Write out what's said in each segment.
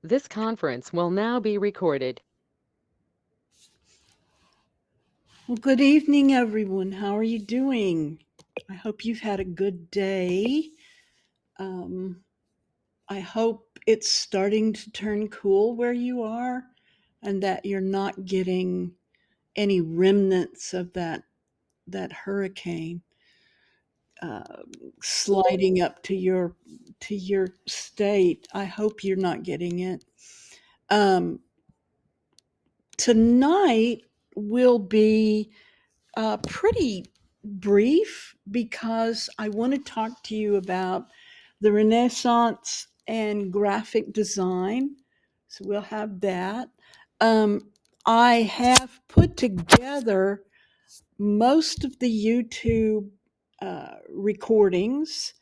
This conference will now be recorded. Well, good evening, everyone. How are you doing? I hope you've had a good day. Um, I hope it's starting to turn cool where you are and that you're not getting any remnants of that hurricane uh, sliding up to your state. I hope you're not getting it. Um, Tonight will be pretty brief because I want to talk to you about the Renaissance and graphic design. So we'll have that. Um, I have put together most of the YouTube recordings.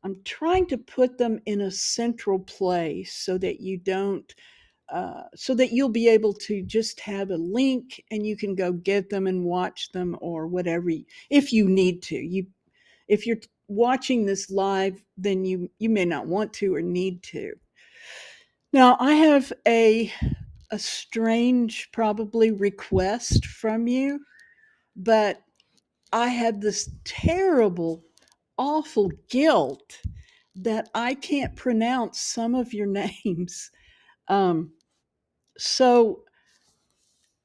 I'm trying to put them in a central place so that you don't so that you'll be able to just have a link and you can go get them and watch them or whatever if you need to. If you're watching this live, then you may not want to or need to. Now I have a strange probably request from you, but I had this terrible awful guilt that I can't pronounce some of your names. Um, so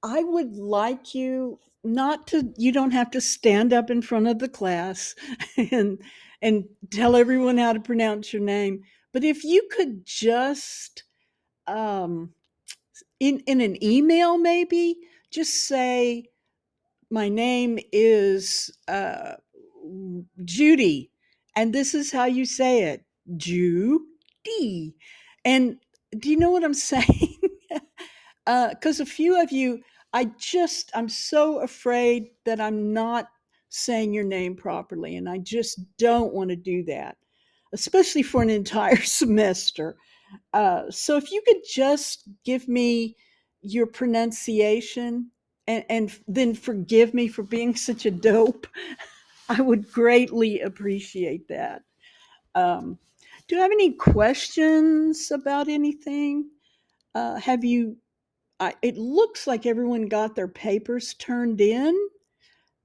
I would like you not to, you don't have to stand up in front of the class and tell everyone how to pronounce your name, but if you could just um in an email maybe just say my name is Judy, and this is how you say it, Judy. And do you know what I'm saying? Because a few of you, I'm so afraid that I'm not saying your name properly, and I just don't want to do that, especially for an entire semester. So if you could just give me your pronunciation and then forgive me for being such a dope, I would greatly appreciate that. Um, do you have any questions about anything? Have you it looks like everyone got their papers turned in,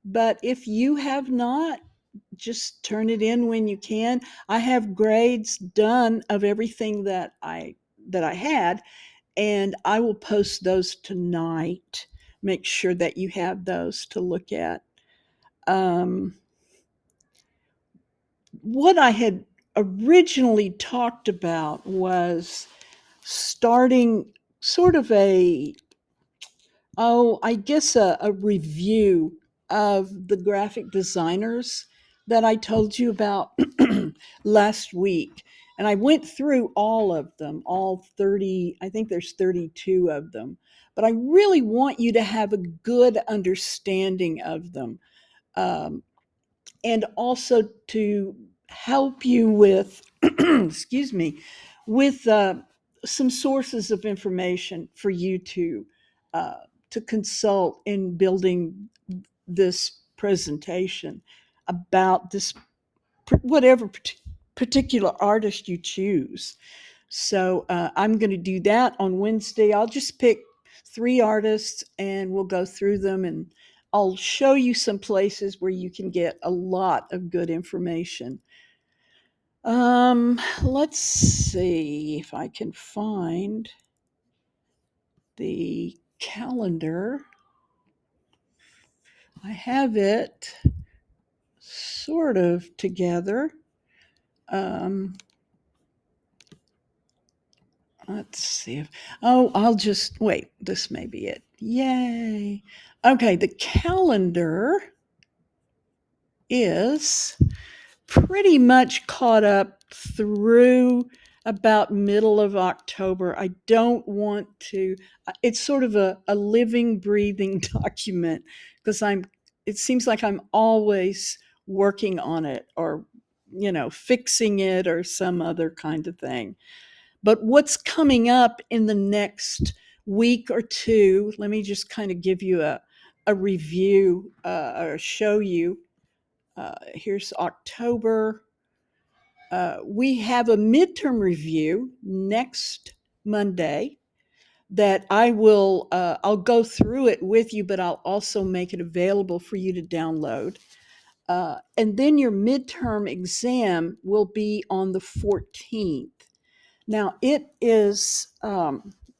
but if you have not, just turn it in when you can. I have grades done of everything that I had, and I will post those tonight. Make sure that you have those to look at. Um, what I had originally talked about was starting sort of I guess a review of the graphic designers that I told you about last week. And I went through all of them, all 30, I think there's 32 of them. But I really want you to have a good understanding of them. Um, and also to help you with, excuse me, with some sources of information for you uh, to consult in building this presentation about this whatever particular artist you choose. So I'm going to do that on Wednesday. I'll just pick 3 artists and we'll go through them, and I'll show you some places where you can get a lot of good information. Let's see if I can find the calendar. I have it sort of together. Um, let's see if, oh, I'll just wait. This may be it. Yay. Okay, the calendar is pretty much caught up through about middle of October. I don't want to, it's sort of a living, breathing document because it seems like I'm always working on it or, fixing it or some other kind of thing. But what's coming up in the next week or two, let me just kind of give you a review or show you. Here's October. We have a midterm review next Monday that I'll go through it with you, but I'll also make it available for you to download. And then your midterm exam will be on the 14th. Now, it is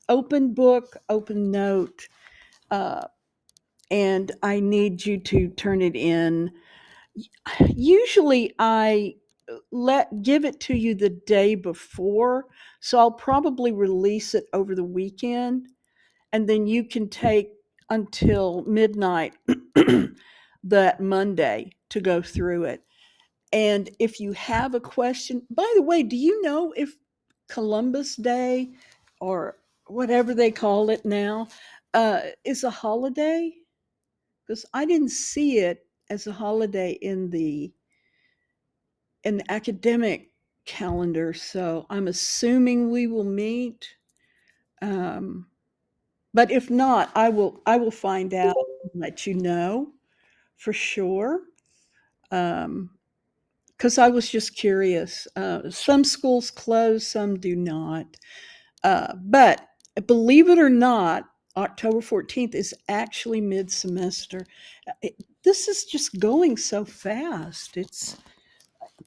open book, open note, uh, and I need you to turn it in. Usually, I let give it to you the day before, so I'll probably release it over the weekend, and then you can take until midnight that Monday to go through it. And if you have a question, by the way, do you know if Columbus Day or whatever they call it now is a holiday? Because I didn't see it as a holiday in the academic calendar, so I'm assuming we will meet. Um, but if not, I will find out and let you know for sure. Um, because I was just curious. Some schools close, some do not. But believe it or not, October 14th is actually mid semester. This is just going so fast.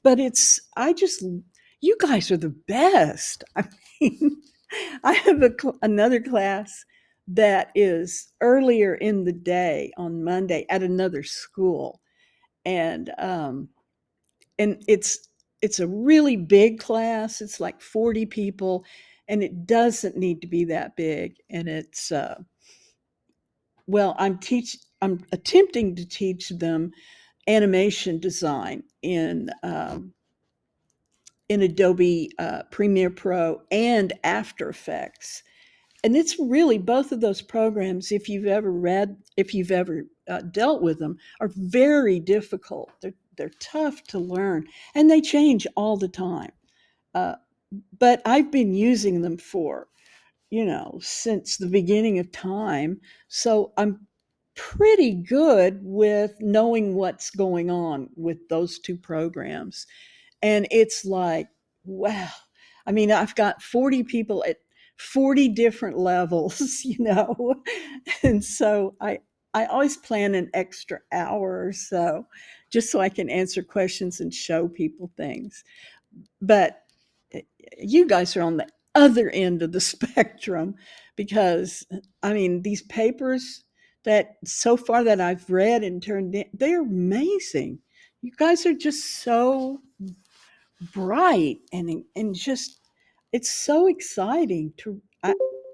I just, you guys are the best. I mean, I have another class that is earlier in the day on Monday at another school. And, um, and it's a really big class. It's like 40 people, and it doesn't need to be that big. And it's well, I'm attempting to teach them animation design in Adobe Premiere Pro and After Effects. And it's really both of those programs, if you've ever dealt with them, are very difficult. They're tough to learn, and they change all the time. Uh, but I've been using them for, since the beginning of time. So I'm pretty good with knowing what's going on with those two programs. And it's like, wow. I mean, I've got 40 people at 40 different levels, And so I always plan an extra hour or so just so I can answer questions and show people things. But you guys are on the other end of the spectrum because I mean, these papers that so far that I've read and turned in, they're amazing. You guys are just so bright and just it's so exciting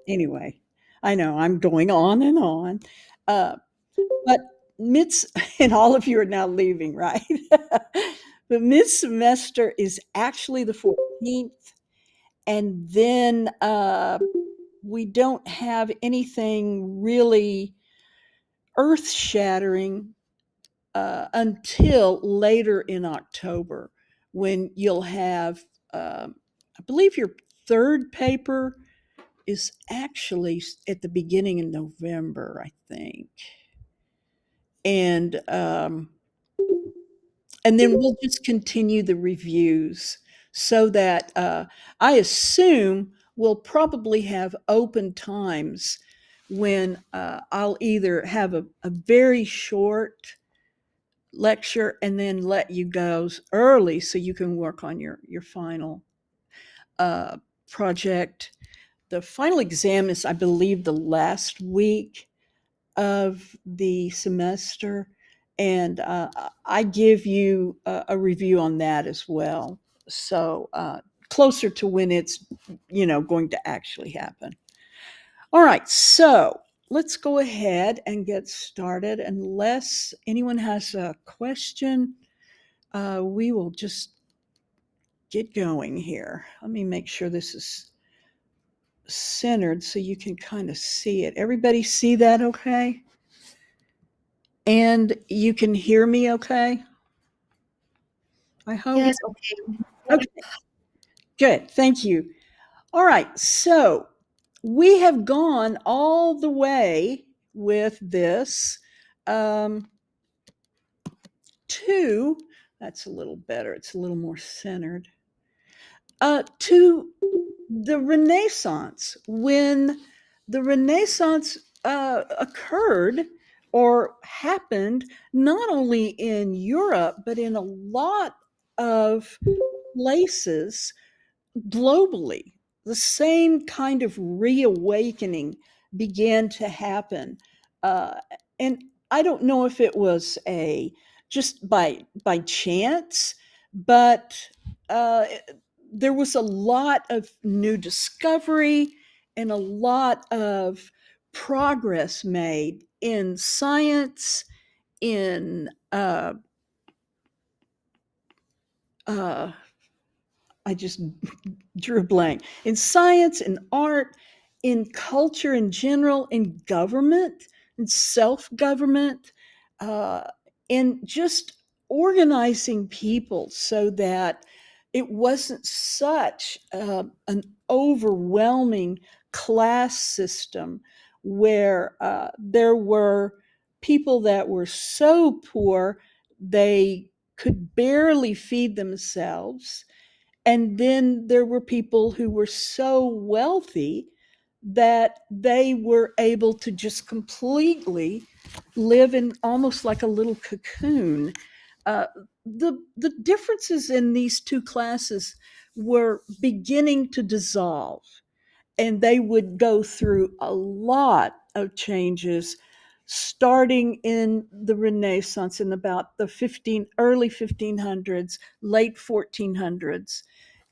anyway. I know I'm going on and on, but mid and all of you are now leaving, right? But mid semester is actually the 14th, and then we don't have anything really earth shattering until later in October, when you'll have, I believe your third paper is actually at the beginning of November, I think. And and then we'll just continue the reviews so that I assume we'll probably have open times when I'll either have a very short lecture and then let you go early so you can work on your final uh, project. The final exam is, I believe, the last week of the semester, and I give you a review on that as well. So closer to when it's going to actually happen. All right, so let's go ahead and get started. Unless anyone has a question, we will just get going here. Let me make sure this is centered so you can kind of see it. Everybody see that okay? And you can hear me okay? I hope. Yes, okay. Okay, good. Thank you. All right, so we have gone all the way with this um, to, that's a little better, it's a little more centered. To the Renaissance. When the Renaissance occurred or happened, not only in Europe, but in a lot of places globally, the same kind of reawakening began to happen. Uh, and I don't know if it was a just by chance, but uh, there was a lot of new discovery and a lot of progress made in science, in uh, I just drew a blank. In science, in art, in culture in general, in government, in self government, uh, in just organizing people so that it wasn't such an overwhelming class system where there were people that were so poor they could barely feed themselves, and then there were people who were so wealthy that they were able to just completely live in almost like a little cocoon. Uh, the differences in these two classes were beginning to dissolve, and they would go through a lot of changes starting in the Renaissance in about the early 1500s, late 1400s,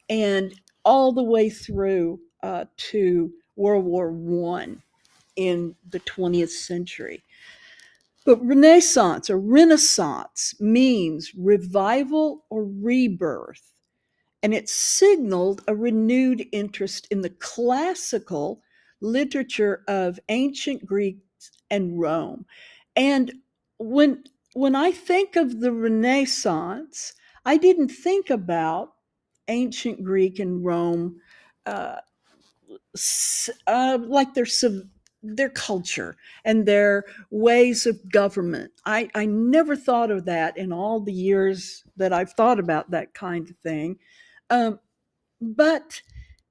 and all the way through to World War One in the 20th century. But Renaissance means revival or rebirth, and it signaled a renewed interest in the classical literature of ancient Greece and Rome. And when when I think of the Renaissance, I didn't think about ancient Greek and Rome uh, like their culture and their ways of government. I never thought of that in all the years that I've thought about that kind of thing. Um, but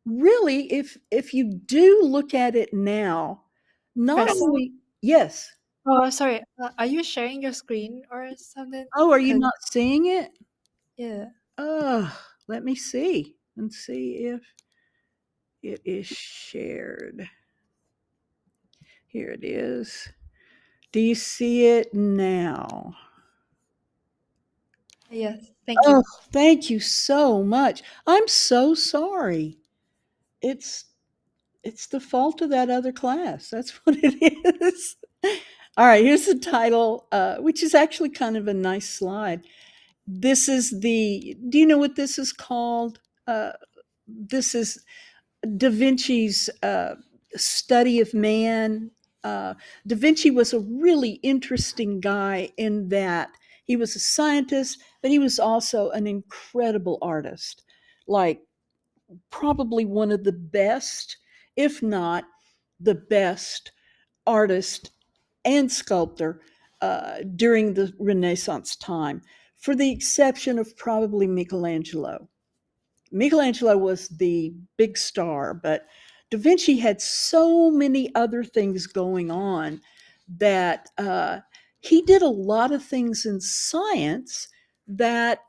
really, if you do look at it now, not Press. only yes. Oh, sorry. Are you sharing your screen or something? Oh, are you 'Cause not seeing it? yeah. Oh, let me see and see if it is shared. Here it is. Do you see it now? Yes. Thank Oh, you. thank you so much. I'm so sorry. It's it's the fault of that other class. That's what it is. All right, here's the title, which is actually kind of a nice slide. This is the. Do you know what this is called? This is Da Vinci's study of man. Uh, da Vinci was a really interesting guy in that he was a scientist, but he was also an incredible artist. Like, probably one of the best, if not the best, artist and sculptor during the Renaissance time, for the exception of probably Michelangelo. Michelangelo was the big star, but Da Vinci had so many other things going on that he did a lot of things in science that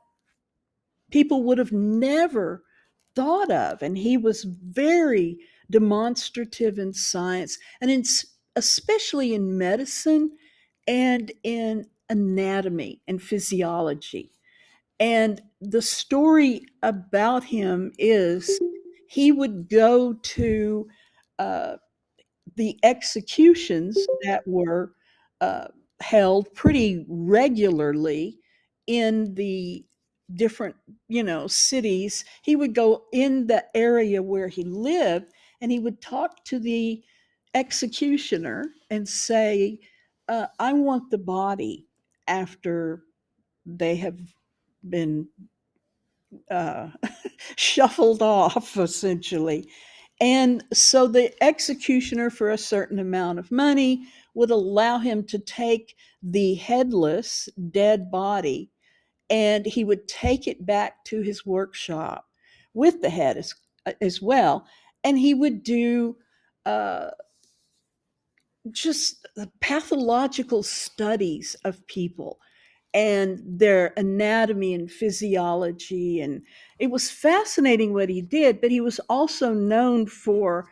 people would have never thought of. And he was very demonstrative in science and especially in medicine and in anatomy and physiology. And the story about him is he would go to uh, the executions that were uh, held pretty regularly in the different, cities. He would go in the area where he lived, and he would talk to the executioner and say, I want the body after they have been uh, shuffled off, essentially. And so the executioner, for a certain amount of money, would allow him to take the headless, dead body, and he would take it back to his workshop with the head as well. And he would do uh, just pathological studies of people and their anatomy and physiology. And it was fascinating what he did, but he was also known for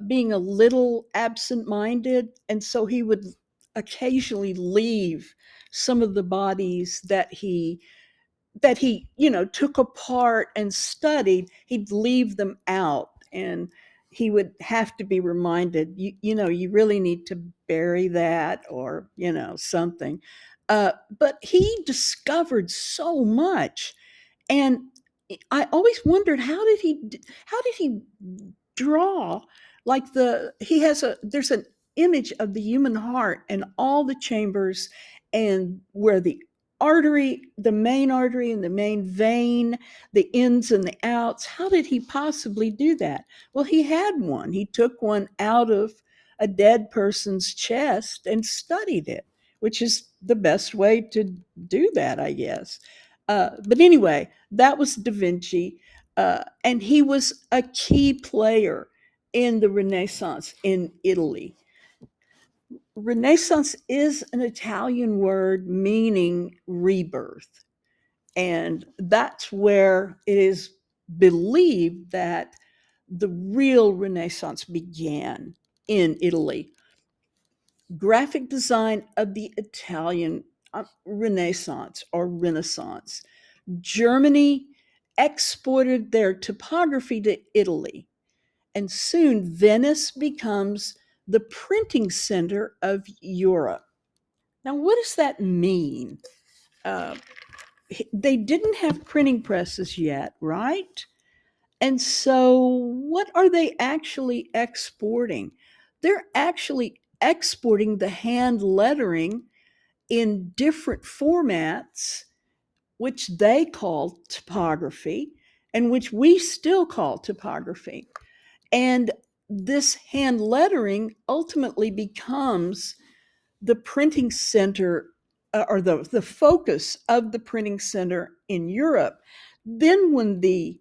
being a little absent minded. And so he would occasionally leave some of the bodies that he took apart and studied. He'd leave them out, and he would have to be reminded, you really need to bury that, or something. But he discovered so much. And I always wondered, how did he draw, like, he has a there's an image of the human heart and all the chambers, and where the main artery and the main vein, the ins and the outs. How did he possibly do that? Well, he had one. He took one out of a dead person's chest and studied it, which is the best way to do that, I guess. But anyway, that was Da Vinci, and he was a key player in the Renaissance in Italy. Renaissance is an Italian word meaning rebirth, and that's where it is believed that the real Renaissance began, in Italy. Graphic design of the Italian Renaissance or Renaissance. Germany exported their typography to Italy, and soon Venice becomes the printing center of Europe. Now, what does that mean? Uh, they didn't have printing presses yet, right? And so, what are they actually exporting? They're actually exporting the hand lettering in different formats, which they call typography, and which we still call typography. And this hand lettering ultimately becomes the printing center, or the focus of the printing center in Europe. Then when the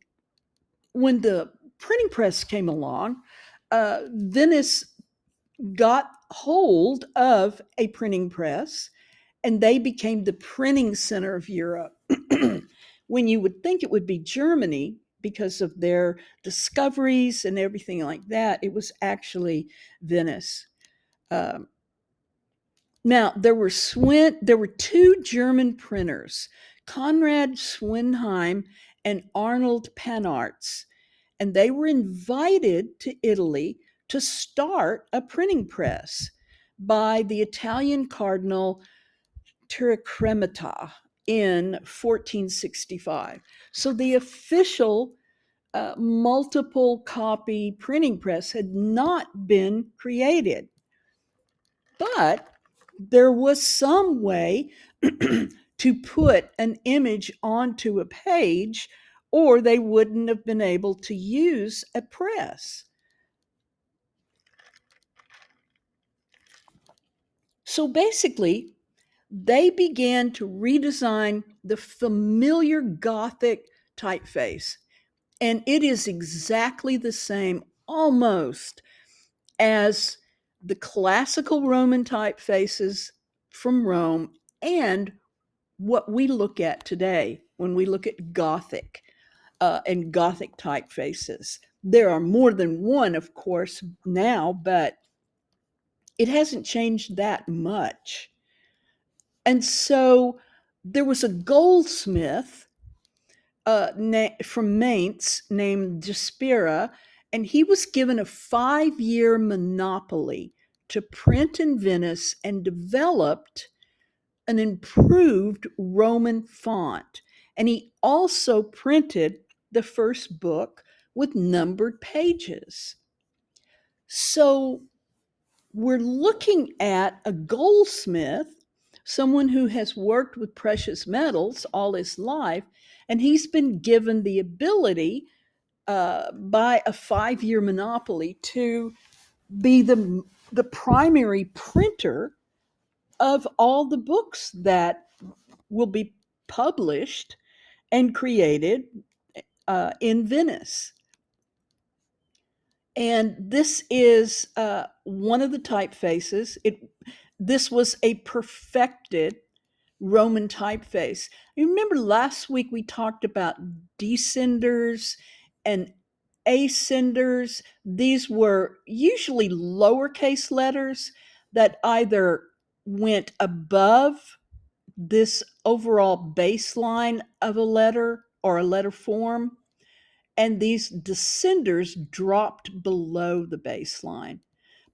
printing press came along, Venice got hold of a printing press, and they became the printing center of Europe. When you would think it would be Germany because of their discoveries and everything like that, it was actually Venice. Um, Now, there were two German printers, Konrad Swinheim and Arnold Panarts, and they were invited to Italy to start a printing press by the Italian Cardinal Tirrecremata in 1465. So the official multiple copy printing press had not been created, but there was some way to put an image onto a page, or they wouldn't have been able to use a press. So basically, they began to redesign the familiar Gothic typeface. And it is exactly the same, almost, as the classical Roman typefaces from Rome, and what we look at today when we look at Gothic and Gothic typefaces. There are more than one, of course, now, but it hasn't changed that much. And so there was a goldsmith from Mainz named Despera, and he was given a 5-year monopoly to print in Venice, and developed an improved Roman font. And he also printed the first book with numbered pages. So we're looking at a goldsmith, someone who has worked with precious metals all his life, and he's been given the ability by a 5-year monopoly to be the primary printer of all the books that will be published and created in Venice. And this is one of the typefaces. This was a perfected Roman typeface. You remember last week we talked about descenders and ascenders. These were usually lowercase letters that either went above this overall baseline of a letter or a letter form, and these descenders dropped below the baseline.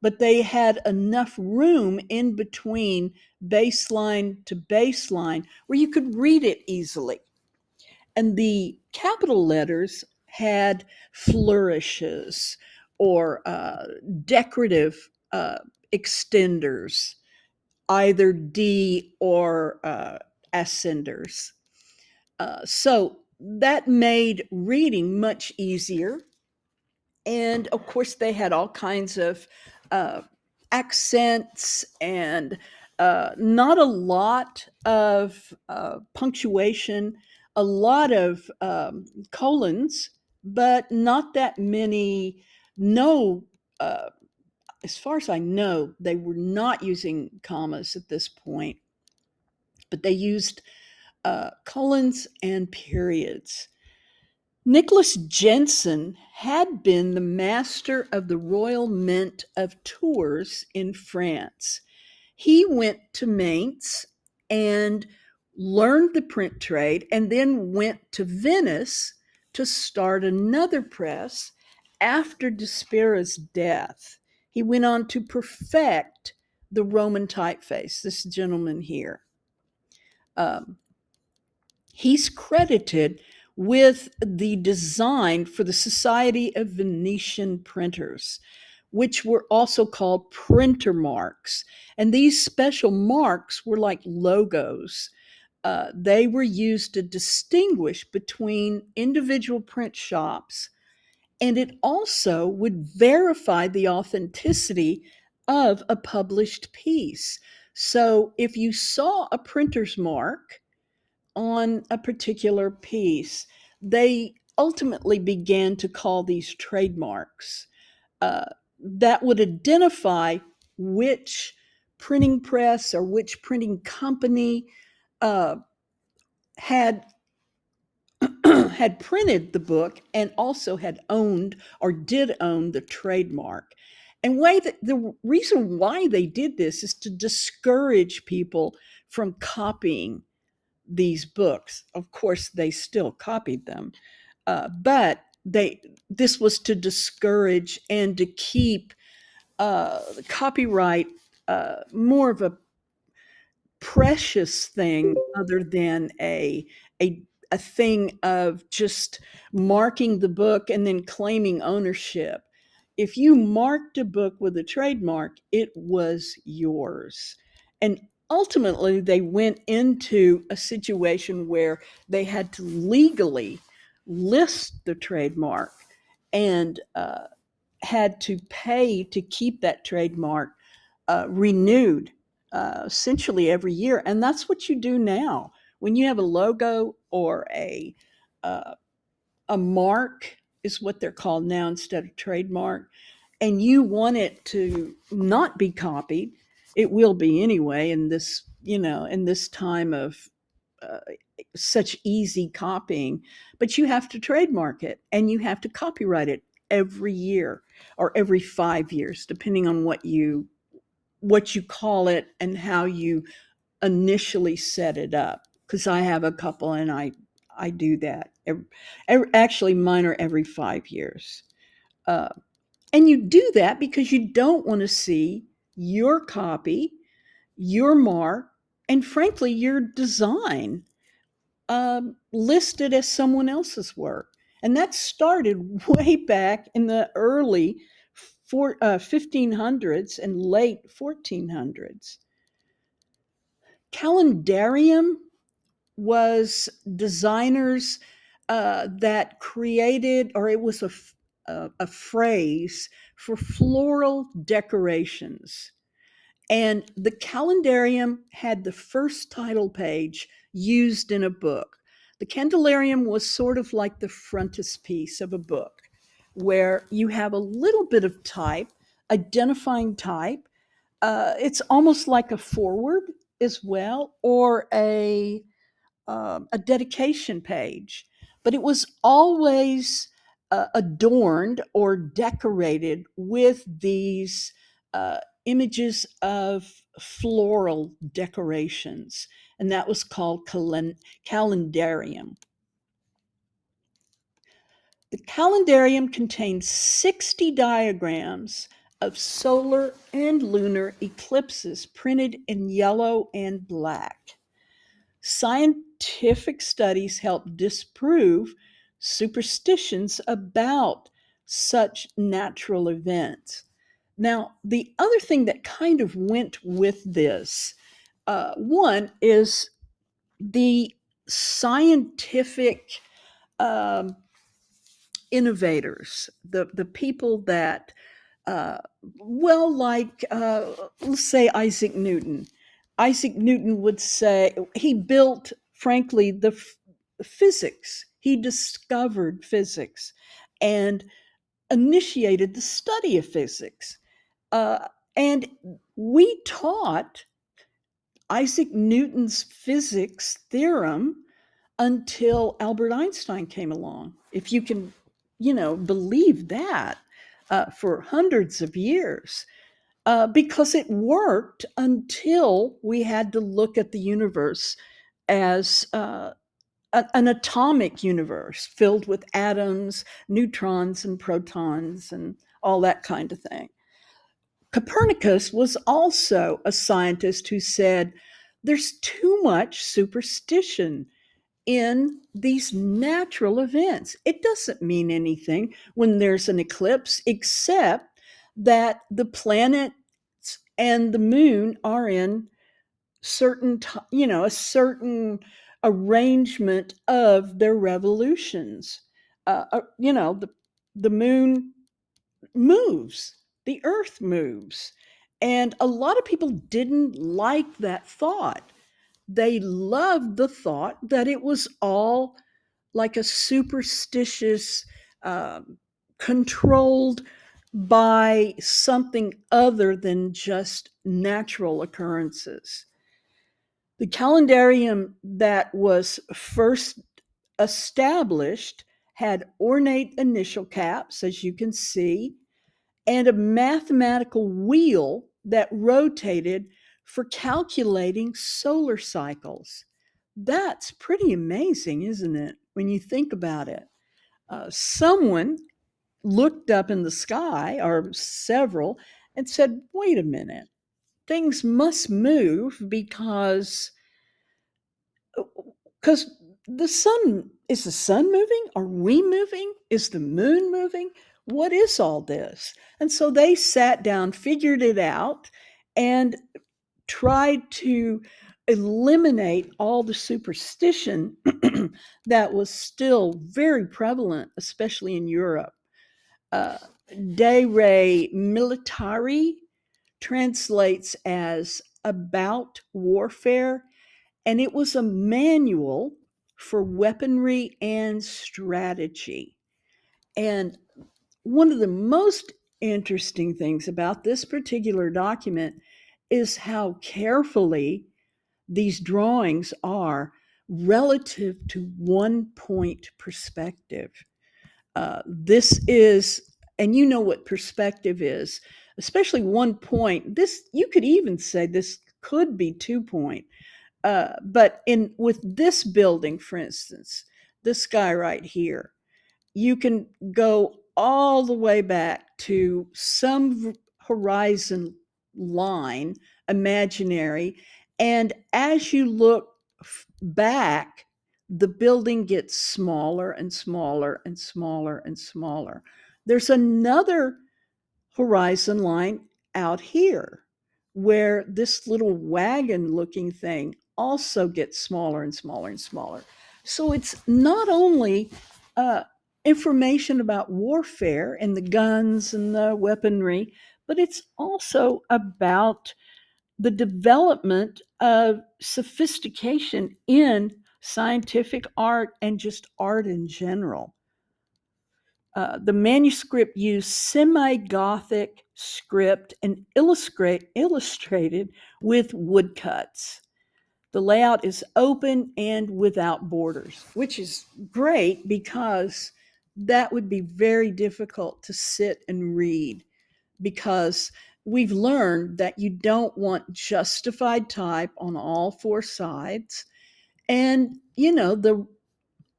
But they had enough room in between baseline to baseline where you could read it easily. And the capital letters had flourishes or decorative extenders, either D or ascenders. So that made reading much easier. And of course, they had all kinds of uh, accents and not a lot of punctuation, a lot of colons, but not that many. No, uh, as far as I know, they were not using commas at this point, but they used colons and periods. Nicholas Jensen had been the master of the Royal Mint of Tours in France. He went to Mainz and learned the print trade and then went to Venice to start another press after Despera's death. He went on to perfect the Roman typeface, this gentleman here. Um, He's credited with the design for the Society of Venetian Printers, which were also called printer marks. And these special marks were like logos. They were used to distinguish between individual print shops, and it also would verify the authenticity of a published piece. So if you saw a printer's mark on a particular piece, they ultimately began to call these trademarks uh, that would identify which printing press or which printing company uh, had had printed the book and also had owned or did own the trademark. And the reason why they did this is to discourage people from copying these books. Of course, they still copied them, but this was to discourage and to keep copyright more of a precious thing other than a a thing of just marking the book and then claiming ownership. If you marked a book with a trademark, it was yours. And ultimately, they went into a situation where they had to legally list the trademark and had to pay to keep that trademark renewed essentially every year. And that's what you do now. When you have a logo or uh, a mark, is what they're called now instead of trademark, and you want it to not be copied, it will be anyway in this, in this time of uh, such easy copying, but you have to trademark it and you have to copyright it every year or every 5 years, depending on what you call it and how you initially set it up. Because I have a couple and I do that. Actually, mine are every 5 years. Uh, and you do that because you don't want to see your copy, your mark, and frankly, your design listed as someone else's work. And that started way back in the early 1500s and late 1400s. Calendarium was designers that created, or it was a phrase for floral decorations. And the calendarium had the first title page used in a book. The candelarium was sort of like the frontispiece of a book, where you have a little bit of type, identifying type. It's almost like a forward as well, or a dedication page, but it was always adorned or decorated with these images of floral decorations, and that was called calendarium. The calendarium contains 60 diagrams of solar and lunar eclipses printed in yellow and black. Scientific studies help disprove superstitions about such natural events. Now, the other thing that kind of went with this, one is the scientific um, innovators, the people that, uh, well, like, let's say Isaac Newton. Isaac Newton would say he built, frankly, the physics. He discovered physics and initiated the study of physics. Uh, and we taught Isaac Newton's physics theorem until Albert Einstein came along. If you can, believe that, for hundreds of years, because it worked until we had to look at the universe as an atomic universe filled with atoms, neutrons, and protons, and all that kind of thing. Copernicus was also a scientist who said there's too much superstition in these natural events. It doesn't mean anything when there's an eclipse, except that the planets and the moon are in a certain arrangement of their revolutions. The moon moves, the earth moves. And a lot of people didn't like that thought. They loved the thought that it was all like a superstitious, um, controlled by something other than just natural occurrences. The calendarium that was first established had ornate initial caps, as you can see, and a mathematical wheel that rotated for calculating solar cycles. That's pretty amazing, isn't it, when you think about it? Someone looked up in the sky, or several, and said, wait a minute, things must move because the sun moving? Are we moving? Is the moon moving? What is all this? And so they sat down, figured it out, and tried to eliminate all the superstition that was still very prevalent, especially in Europe. Uh, De Re Militari translates as about warfare, and it was a manual for weaponry and strategy. And one of the most interesting things about this particular document is how carefully these drawings are relative to one point perspective. This is, and you know what perspective is, especially one point. This, you could even say this could be 2 point. But in with this building, for instance, this guy right here, you can go all the way back to some horizon line, imaginary, and as you look back, the building gets smaller and smaller and smaller and smaller. There's another horizon line out here where this little wagon looking thing also gets smaller and smaller and smaller. So it's not only uh, information about warfare and the guns and the weaponry, but it's also about the development of sophistication in scientific art, and just art in general. The manuscript used semi Gothic script and illustrated with woodcuts. The layout is open and without borders, which is great because that would be very difficult to sit and read, because we've learned that you don't want justified type on all four sides. And, the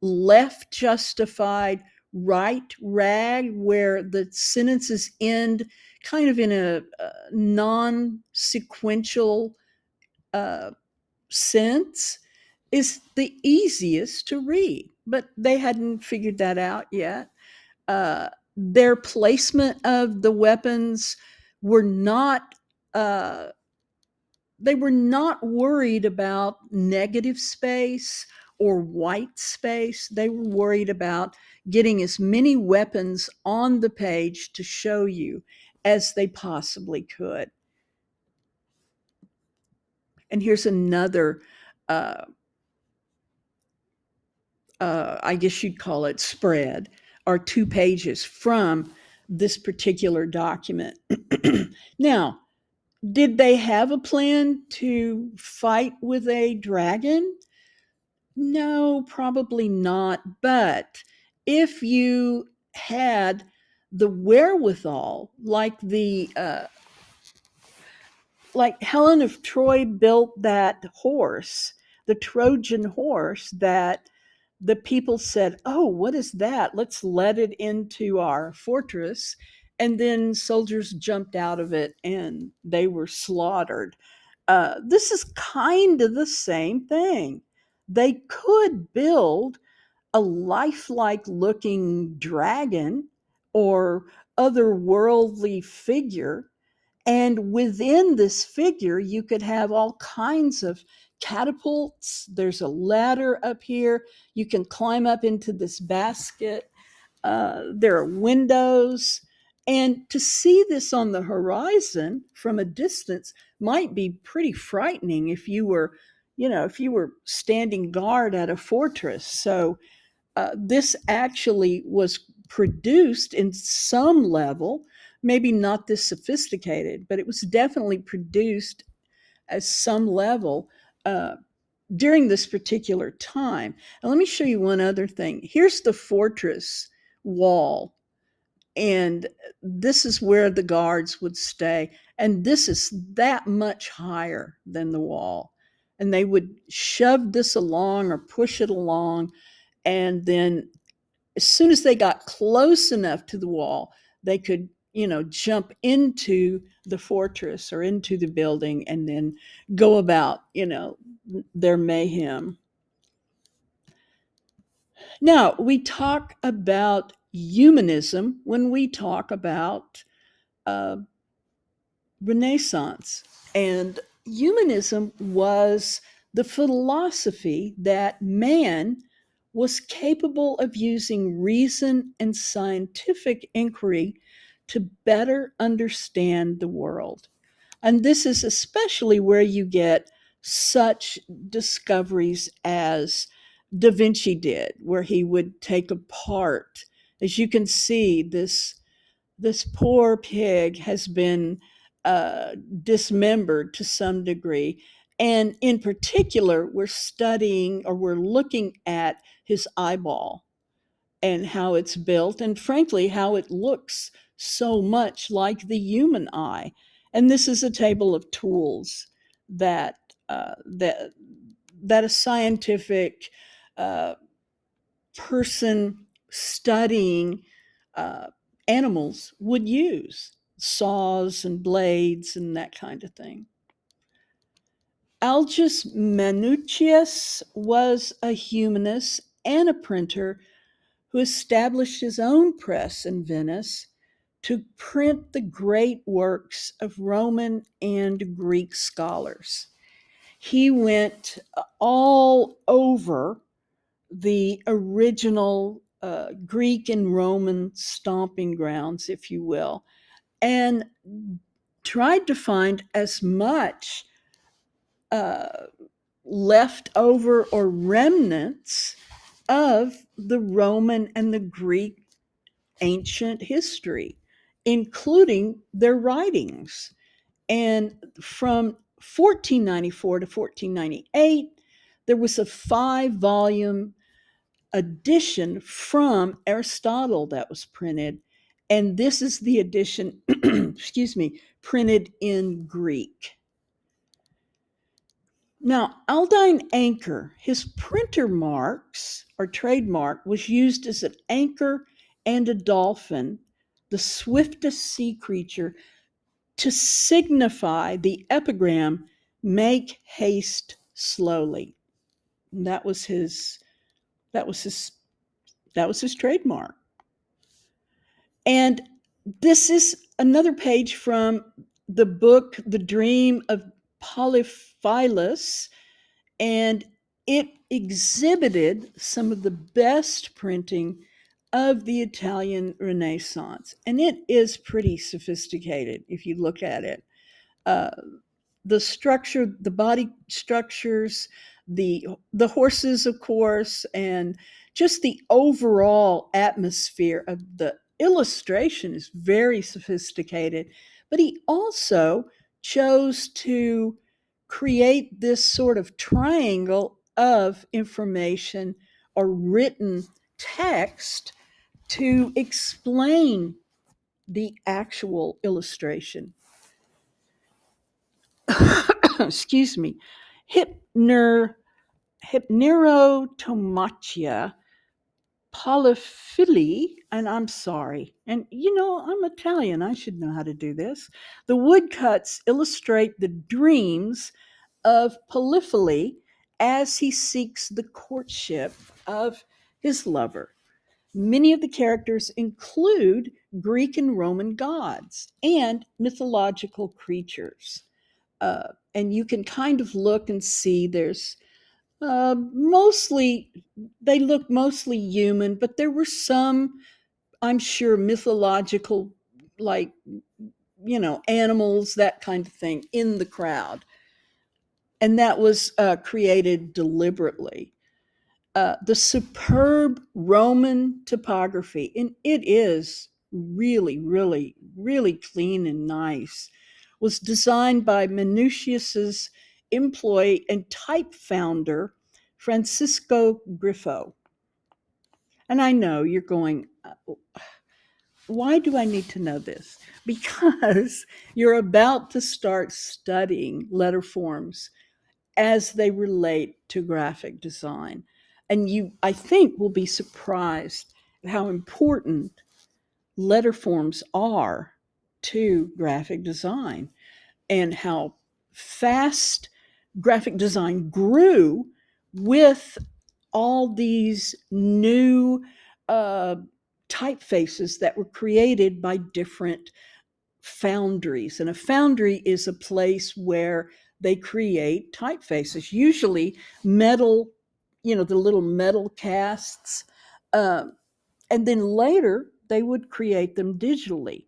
left justified, right rag, where the sentences end kind of in a non sequential uh, sense, is the easiest to read. But they hadn't figured that out yet. Their placement of the weapons were not uh, they were not worried about negative space or white space. They were worried about getting as many weapons on the page to show you as they possibly could. And here's another, uh, I guess you'd call it spread, or 2 pages from this particular document. Now, did they have a plan to fight with a dragon? No, probably not. But if you had the wherewithal, like Helen of Troy built that horse, the Trojan horse that the people said, "Oh, what is that? Let's let it into our fortress." And then soldiers jumped out of it and they were slaughtered. This is kind of the same thing. They could build a lifelike looking dragon or otherworldly figure, and within this figure, you could have all kinds of catapults. There's a ladder up here. You can climb up into this basket. There are windows. And to see this on the horizon from a distance might be pretty frightening if you were, if you were standing guard at a fortress. So this actually was produced in some level, maybe not this sophisticated, but it was definitely produced at some level uh, during this particular time. And let me show you one other thing. Here's the fortress wall, and this is where the guards would stay. And this is that much higher than the wall. And they would shove this along or push it along, and then as soon as they got close enough to the wall, they could, jump into the fortress or into the building and then go about, their mayhem. Now, we talk about humanism when we talk about uh, Renaissance. And humanism was the philosophy that man was capable of using reason and scientific inquiry to better understand the world. And this is especially where you get such discoveries as Da Vinci did, where he would take apart, as you can see, this poor pig has been dismembered to some degree. And in particular, we're studying, or we're looking at his eyeball and how it's built, and frankly, how it looks so much like the human eye. And this is a table of tools that that a scientific uh, person studying uh, animals would use, saws and blades and that kind of thing. Algus Manutius was a humanist and a printer who established his own press in Venice to print the great works of Roman and Greek scholars. He went all over the original Greek and Roman stomping grounds, if you will, and tried to find as much uh, leftover or remnants of the Roman and the Greek ancient history, including their writings. And from 1494 to 1498, there was a 5 volume edition from Aristotle that was printed. And this is the edition, excuse me, printed in Greek. Now, Aldine Anchor, his printer marks or trademark was used as an anchor and a dolphin, the swiftest sea creature, to signify the epigram, make haste slowly. And that was his that was his trademark. And this is another page from the book The Dream of Polyphilus, and it exhibited some of the best printing of the Italian Renaissance. And it is pretty sophisticated if you look at it. Uh, the structure, the body structures, the horses, of course, and just the overall atmosphere of the illustration is very sophisticated. But he also chose to create this sort of triangle of information or written text to explain the actual illustration. Excuse me. Hypnerotomachia polyphily, and I'm sorry, and I'm Italian, I should know how to do this. The woodcuts illustrate the dreams of Polyphily as he seeks the courtship of his lover. Many of the characters include Greek and Roman gods and mythological creatures. And you can kind of look and see there's mostly, they look mostly human, but there were some, I'm sure, mythological, like, animals, that kind of thing in the crowd. And that was created deliberately. The superb Roman typography, and it is really, really, really clean and nice, was designed by Minucius's employee and type founder, Francisco Griffo. And I know you're going, why do I need to know this? Because you're about to start studying letter forms as they relate to graphic design. And you, I think, will be surprised at how important letter forms are to graphic design and how fast graphic design grew with all these new uh, typefaces that were created by different foundries. And a foundry is a place where they create typefaces, usually metal, the little metal casts. Uh, and then later they would create them digitally.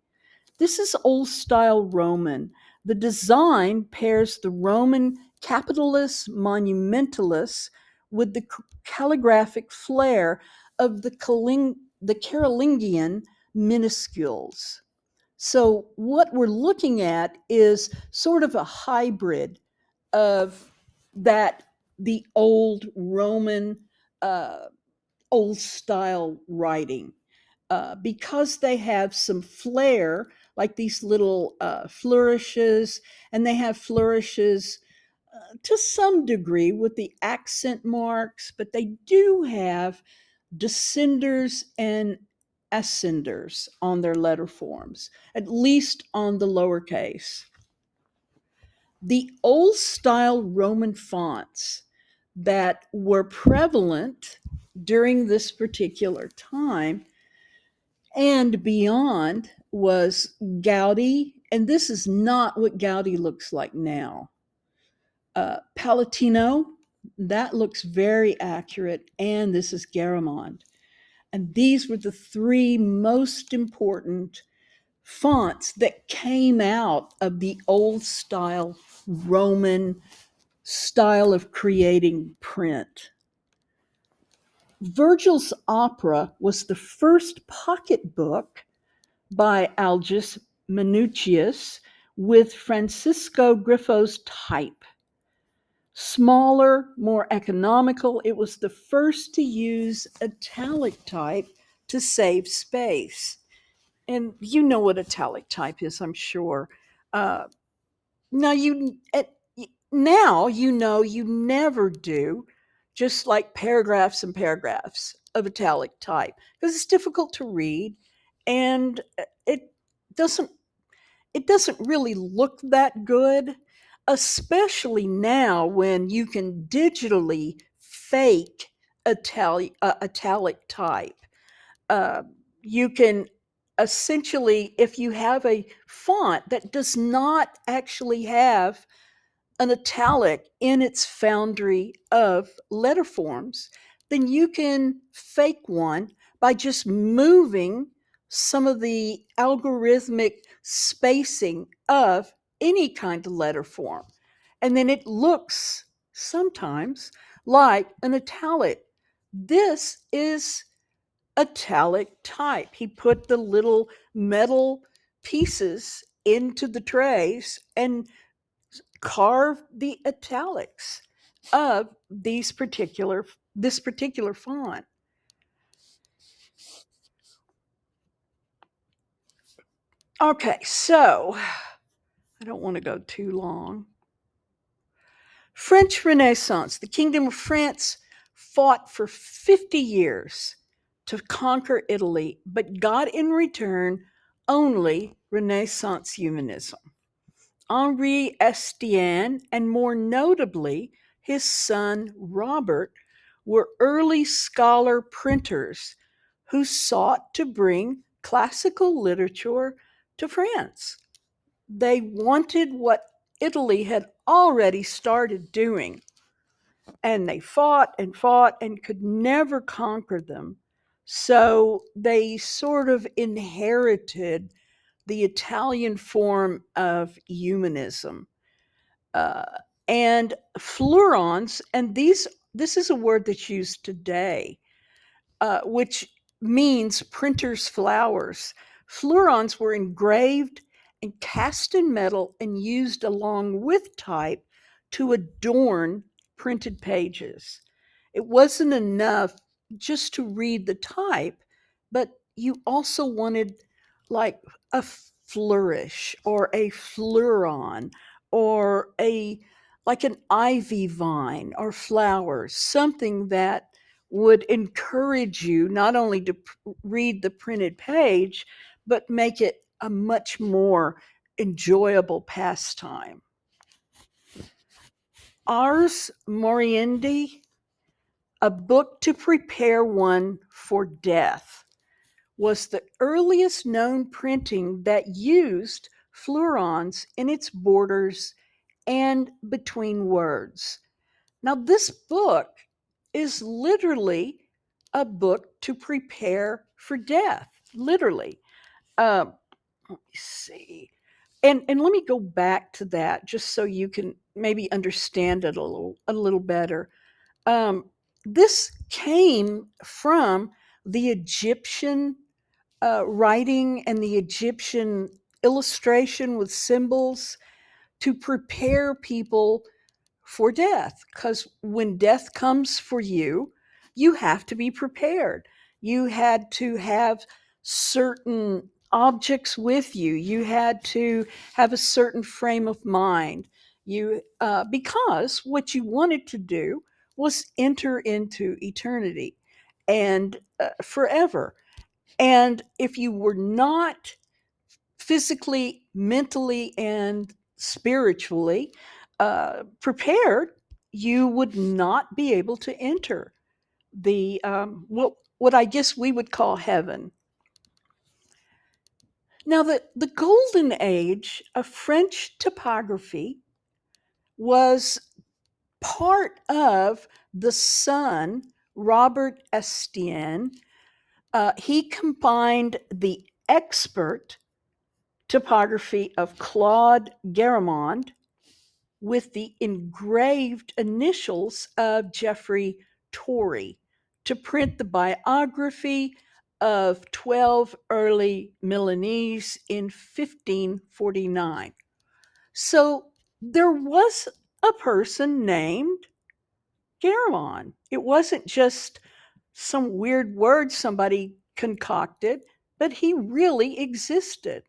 This is old style Roman. The design pairs the Roman capitalis monumentalis with the calligraphic flair of the Carolingian minuscules. So, what we're looking at is sort of a hybrid of that, the old Roman, uh, old style writing, because they have some flair, like these little flourishes, and they have flourishes to some degree with the accent marks, but they do have descenders and ascenders on their letter forms, at least on the lowercase. The old style Roman fonts that were prevalent during this particular time and beyond was Gaudi, and this is not what Gaudi looks like now. Palatino, that looks very accurate, and this is Garamond. And these were the three most important fonts that came out of the old style Roman style of creating print. Virgil's opera was the first pocketbook by Algis Minucius with Francisco Griffo's type. Smaller, more economical, it was the first to use italic type to save space. And you know what italic type is, I'm sure. Uh, now now you know you never do just like paragraphs and paragraphs of italic type because it's difficult to read and doesn't it doesn't really look that good, especially now when you can digitally fake italic type. uh, you can essentially, if you have a font that does not actually have an italic in its foundry of letter forms, then you can fake one by just moving some of the algorithmic spacing of any kind of letter form. And then it looks sometimes like an italic. This is italic type. He put the little metal pieces into the trays and carved the italics of this particular font. Okay, so I don't want to go too long. French Renaissance. The Kingdom of France fought for 50 years to conquer Italy, but got in return only Renaissance humanism. Henri Estienne, and more notably his son Robert, were early scholar printers who sought to bring classical literature to France. They wanted what Italy had already started doing, and they fought and could never conquer them. So they sort of inherited the Italian form of humanism. Uh, and fleurons, and this is a word that's used today, which means printer's flowers. Fleurons were engraved and cast in metal and used along with type to adorn printed pages. It wasn't enough just to read the type, but you also wanted like a flourish or a fleuron or a like an ivy vine or flowers, something that would encourage you not only to read the printed page, but make it a much more enjoyable pastime. Ars Moriendi, a book to prepare one for death, was the earliest known printing that used fleurons in its borders and between words. Now, this book is literally a book to prepare for death, literally. Let me see. And let me go back to that just so you can maybe understand it a little better. Um, this came from the Egyptian writing and the Egyptian illustration with symbols to prepare people for death. Because when death comes for you, you have to be prepared. You had to have certain objects with you. You had to have a certain frame of mind. Because what you wanted to do was enter into eternity and forever. And if you were not physically, mentally, and spiritually prepared, you would not be able to enter the what I guess we would call heaven. Now, the golden age of French typography was part of the son Robert Estienne. He combined the expert typography of Claude Garamond with the engraved initials of Geoffrey Torrey to print the biography of 12 early Milanese in 1549. So there was a person named Garamond. It wasn't just some weird word somebody concocted, but he really existed.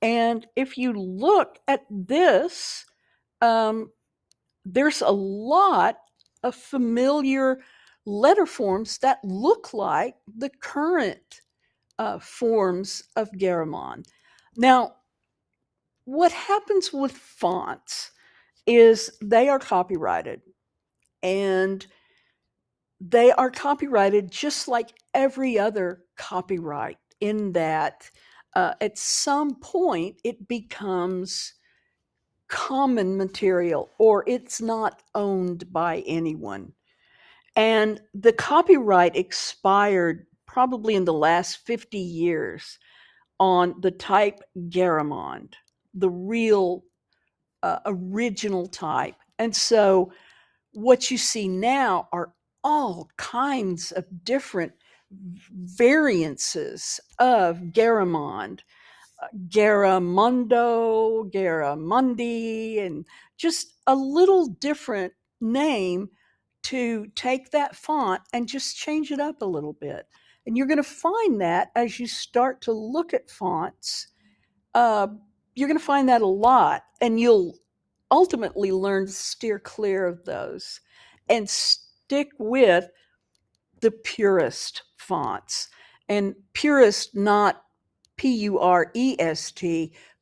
And if you look at this, um, there's a lot of familiar letter forms that look like the current forms of Garamond. Now, what happens with fonts is they are copyrighted, and they are copyrighted just like every other copyright, in that at some point it becomes common material or it's not owned by anyone. And the copyright expired probably in the last 50 years on the type Garamond, the real original type. And so what you see now are all kinds of different variances of Garamond, Garamondo, Garamundi, and just a little different name to take that font and just change it up a little bit. And you're going to find that as you start to look at fonts, uh, you're going to find that a lot, and you'll ultimately learn to steer clear of those and stick with the purest fonts. And purest, not Purest,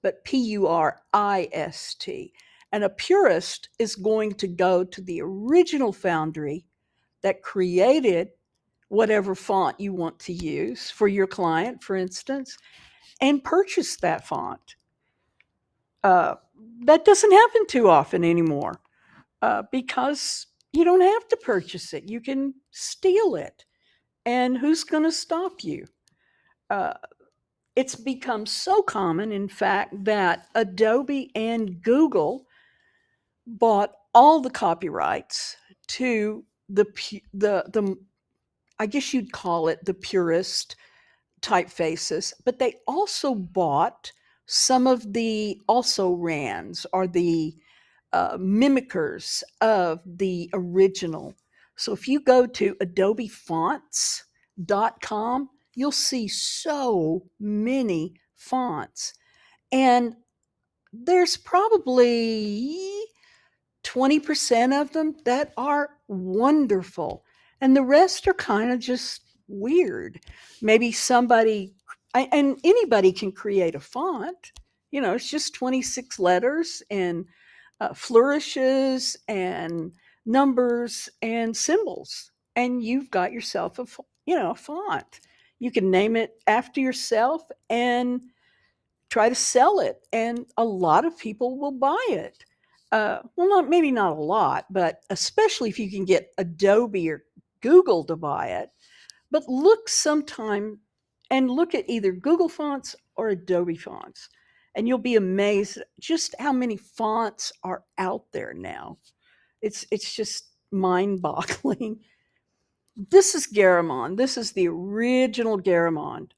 but Purist. And a purist is going to go to the original foundry that created whatever font you want to use for your client, for instance, and purchase that font. Uh, that doesn't happen too often anymore because you don't have to purchase it. You can steal it. And who's going to stop you? Uh, it's become so common, in fact, that Adobe and Google bought all the copyrights to the I guess you'd call it the purist typefaces, but they also bought some of the also rans, or the mimickers of the original. So if you go to adobefonts.com, you'll see so many fonts. And there's probably 20% of them that are wonderful. And the rest are kind of just weird. Maybe somebody, and anybody can create a font. You know, it's just 26 letters and flourishes and numbers and symbols, and you've got yourself a font. You can name it after yourself and try to sell it, and a lot of people will buy it. Well, not maybe not a lot, but especially if you can get Adobe or Google to buy it. But look sometime and look at either Google Fonts or Adobe Fonts, and you'll be amazed just how many fonts are out there now. It's just mind-boggling. This is Garamond. This is the original Garamond,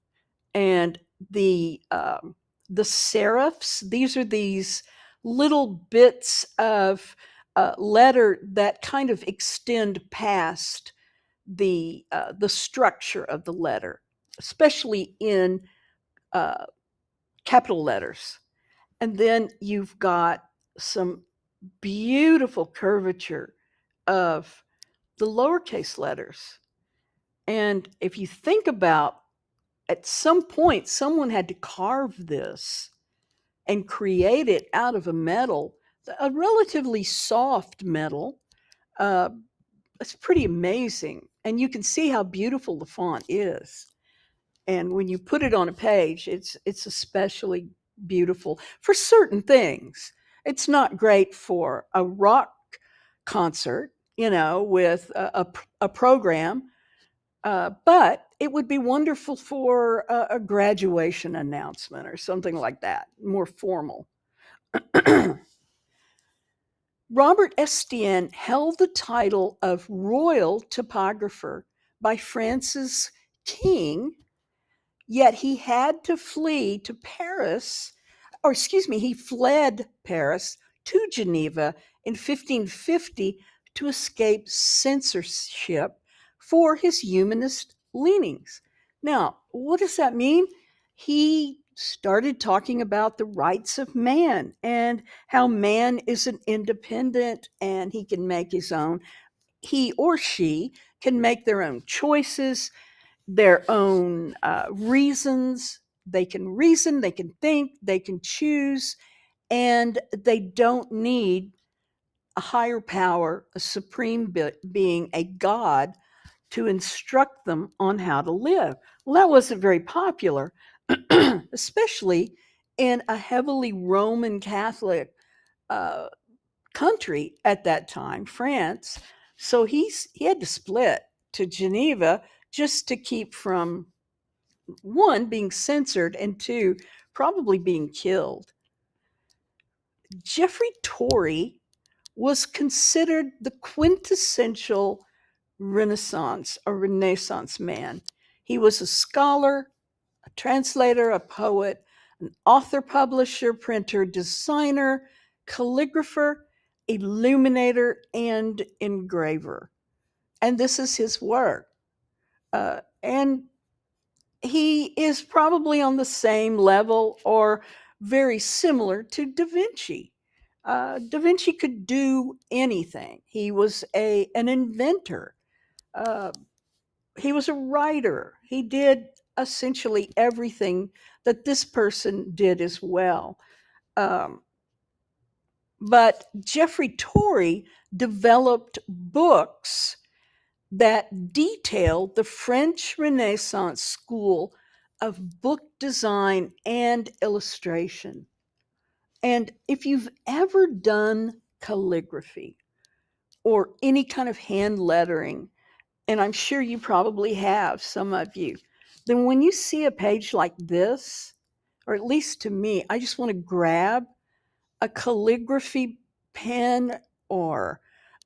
and the serifs. These are these little bits of letter that kind of extend past the structure of the letter, especially in uh, capital letters. And then you've got some beautiful curvature of the lowercase letters. And if you think about, at some point, someone had to carve this and create it out of a metal, a relatively soft metal. Uh, it's pretty amazing. And you can see how beautiful the font is. And when you put it on a page, it's especially beautiful for certain things. It's not great for a rock concert, with a program, but it would be wonderful for a graduation announcement or something like that, more formal. Robert Estienne held the title of Royal Typographer by France's king, yet he had to flee to Paris, or excuse me, he fled Paris to Geneva in 1550 to escape censorship for his humanist leanings. Now, what does that mean? He started talking about the rights of man and how man is an independent and he can make his own, he or she can make their own choices, their own reasons. They can reason, they can think, they can choose, and they don't need a higher power, a supreme being, a God, to instruct them on how to live. Well, that wasn't very popular, especially in a heavily Roman Catholic uh, country at that time, France. So he had to split to Geneva just to keep from one, being censored, and two, probably being killed. Jeffrey Torrey was considered the quintessential Renaissance man. He was a scholar, a translator, a poet, an author, publisher, printer, designer, calligrapher, illuminator, and engraver. And this is his work. And he is probably on the same level or very similar to Da Vinci. Da Vinci could do anything. He was an inventor. Uh, he was a writer. He did essentially everything that this person did as well. Um, but Jeffrey Torrey developed books that detailed the French Renaissance school of book design and illustration. And if you've ever done calligraphy or any kind of hand lettering, and I'm sure you probably have, some of you, then when you see a page like this, or at least to me, I just want to grab a calligraphy pen or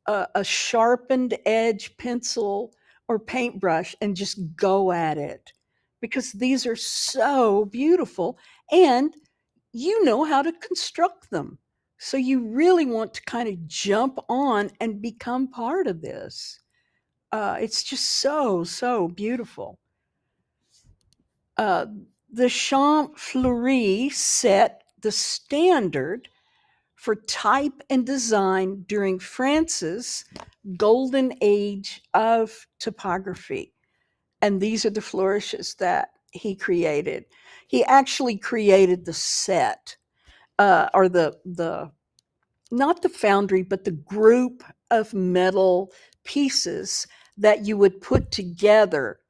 a sharpened edge pencil or paintbrush and just go at it, because these are so beautiful and you know how to construct them. So you really want to kind of jump on and become part of this. It's just so, so beautiful. Uh, the Champ Fleury set the standard for type and design during France's golden age of typography. And these are the flourishes that he created. He actually created the set, or the not the foundry, but the group of metal pieces that you would put together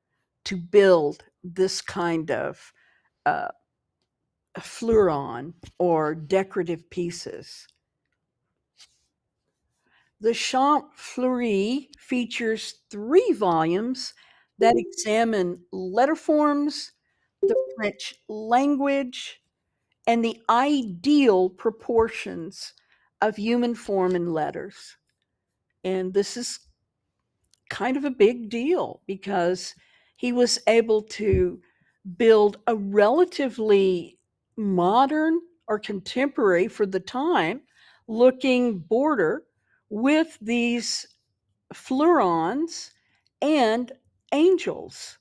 to build this kind of uh, fleuron or decorative pieces. The Champ Fleury features 3 volumes that examine letter forms, the French language, and the ideal proportions of human form in letters. And this is kind of a big deal because he was able to build a relatively modern or contemporary for the time looking border with these fleurons and angels,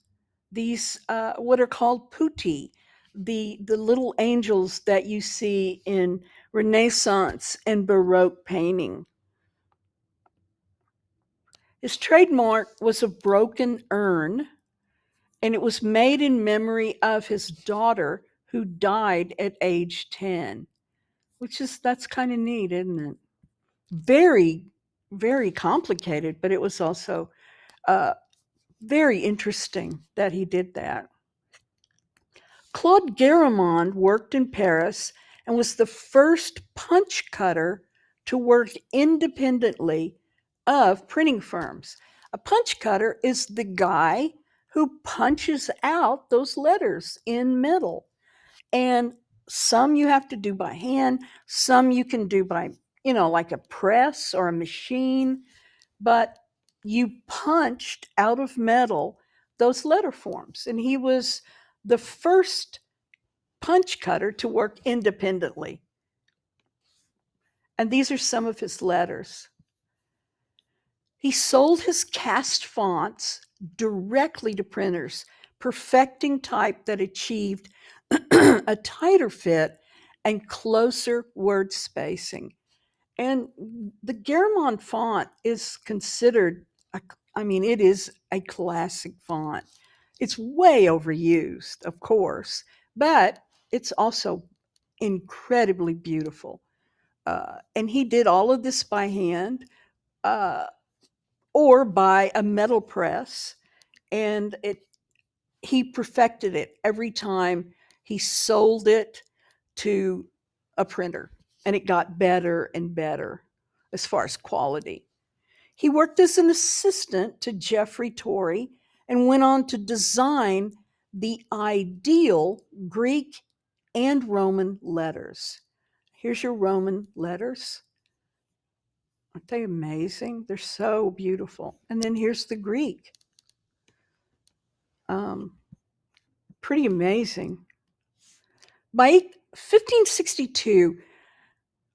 these what are called putti, the little angels that you see in Renaissance and Baroque painting. His trademark was a broken urn, and it was made in memory of his daughter who died at age 10, which is, that's kind of neat, isn't it? Very, very complicated, but it was also uh, very interesting that he did that. Claude Garamond worked in Paris and was the first punch cutter to work independently of printing firms. A punch cutter is the guy who punches out those letters in metal. And some you have to do by hand, some you can do by like a press or a machine, but you punched out of metal those letter forms. And he was the first punch cutter to work independently. And these are some of his letters. He sold his cast fonts directly to printers, perfecting type that achieved a tighter fit and closer word spacing. And the Garamond font is considered, I mean, it is a classic font. It's way overused, of course, but it's also incredibly beautiful. And he did all of this by hand uh, or by a metal press, and he perfected it every time he sold it to a printer, and it got better and better as far as quality. He worked as an assistant to Geoffrey Torrey and went on to design the ideal Greek and Roman letters. Here's your Roman letters. Aren't they amazing? They're so beautiful. And then here's the Greek. Um, Pretty amazing. By 1562,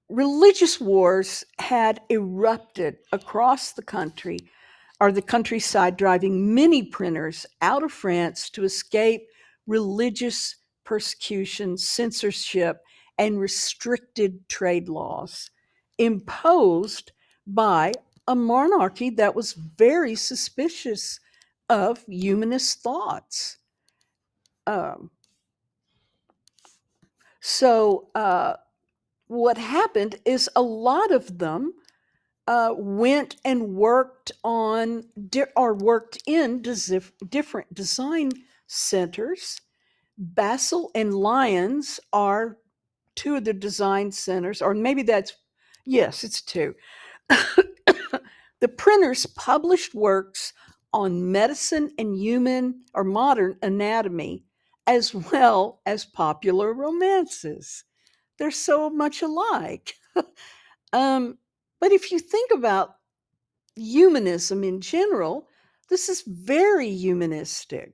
religious wars had erupted across the country or the countryside, driving many printers out of France to escape religious persecution, censorship, and restricted trade laws imposed by a monarchy that was very suspicious of humanist thoughts. Um, so, what happened is a lot of them went and worked on or worked in different design centers. Basel and Lyons are two of the design centers, or maybe that's, yes, it's two. The printers published works on medicine and human or modern anatomy, as well as popular romances. They're so much alike. um, but if you think about humanism in general, this is very humanistic.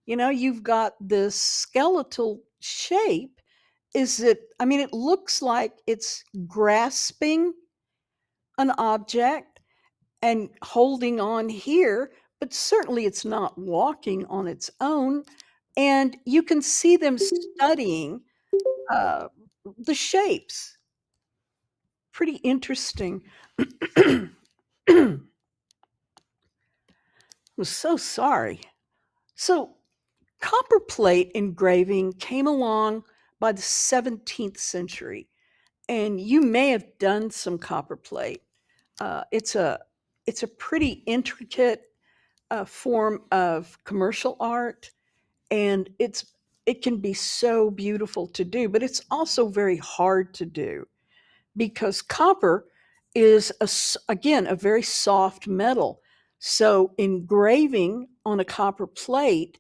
You've got this skeletal shape. I mean, it looks like it's grasping an object and holding on here, but certainly it's not walking on its own. And you can see them studying uh, the shapes. Pretty interesting. I'm so sorry. So, copperplate engraving came along by the 17th century, and you may have done some copperplate. It's a pretty intricate form of commercial art, and it can be so beautiful to do, but it's also very hard to do because copper is again a very soft metal. So engraving on a copper plate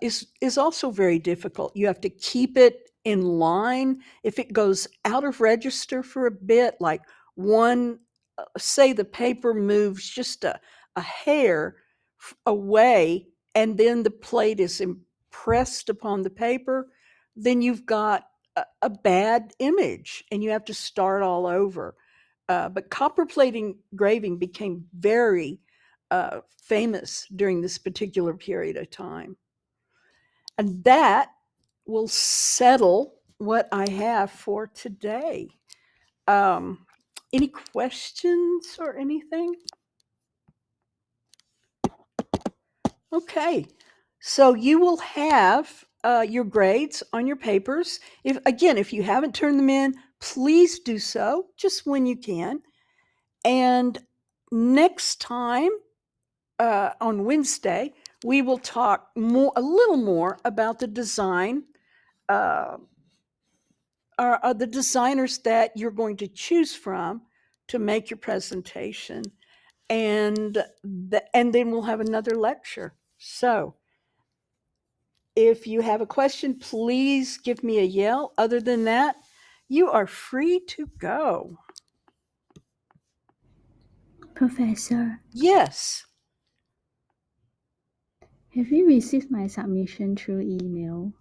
is also very difficult. You have to keep it in line. If it goes out of register for a bit, like say the paper moves just a hair away, and then the plate is impressed upon the paper, then you've got a bad image, and you have to start all over. But copper plate engraving became very famous during this particular period of time. And that will settle what I have for today. Um, any questions or anything? Okay. So you will have your grades on your papers. If you haven't turned them in, please do so just when you can. And next time on Wednesday, we will talk a little more about the design uh, are the designers that you're going to choose from to make your presentation, and and then we'll have another lecture. So if you have a question, please give me a yell. Other than that, you are free to go. Professor, Yes. have you received my submission through email?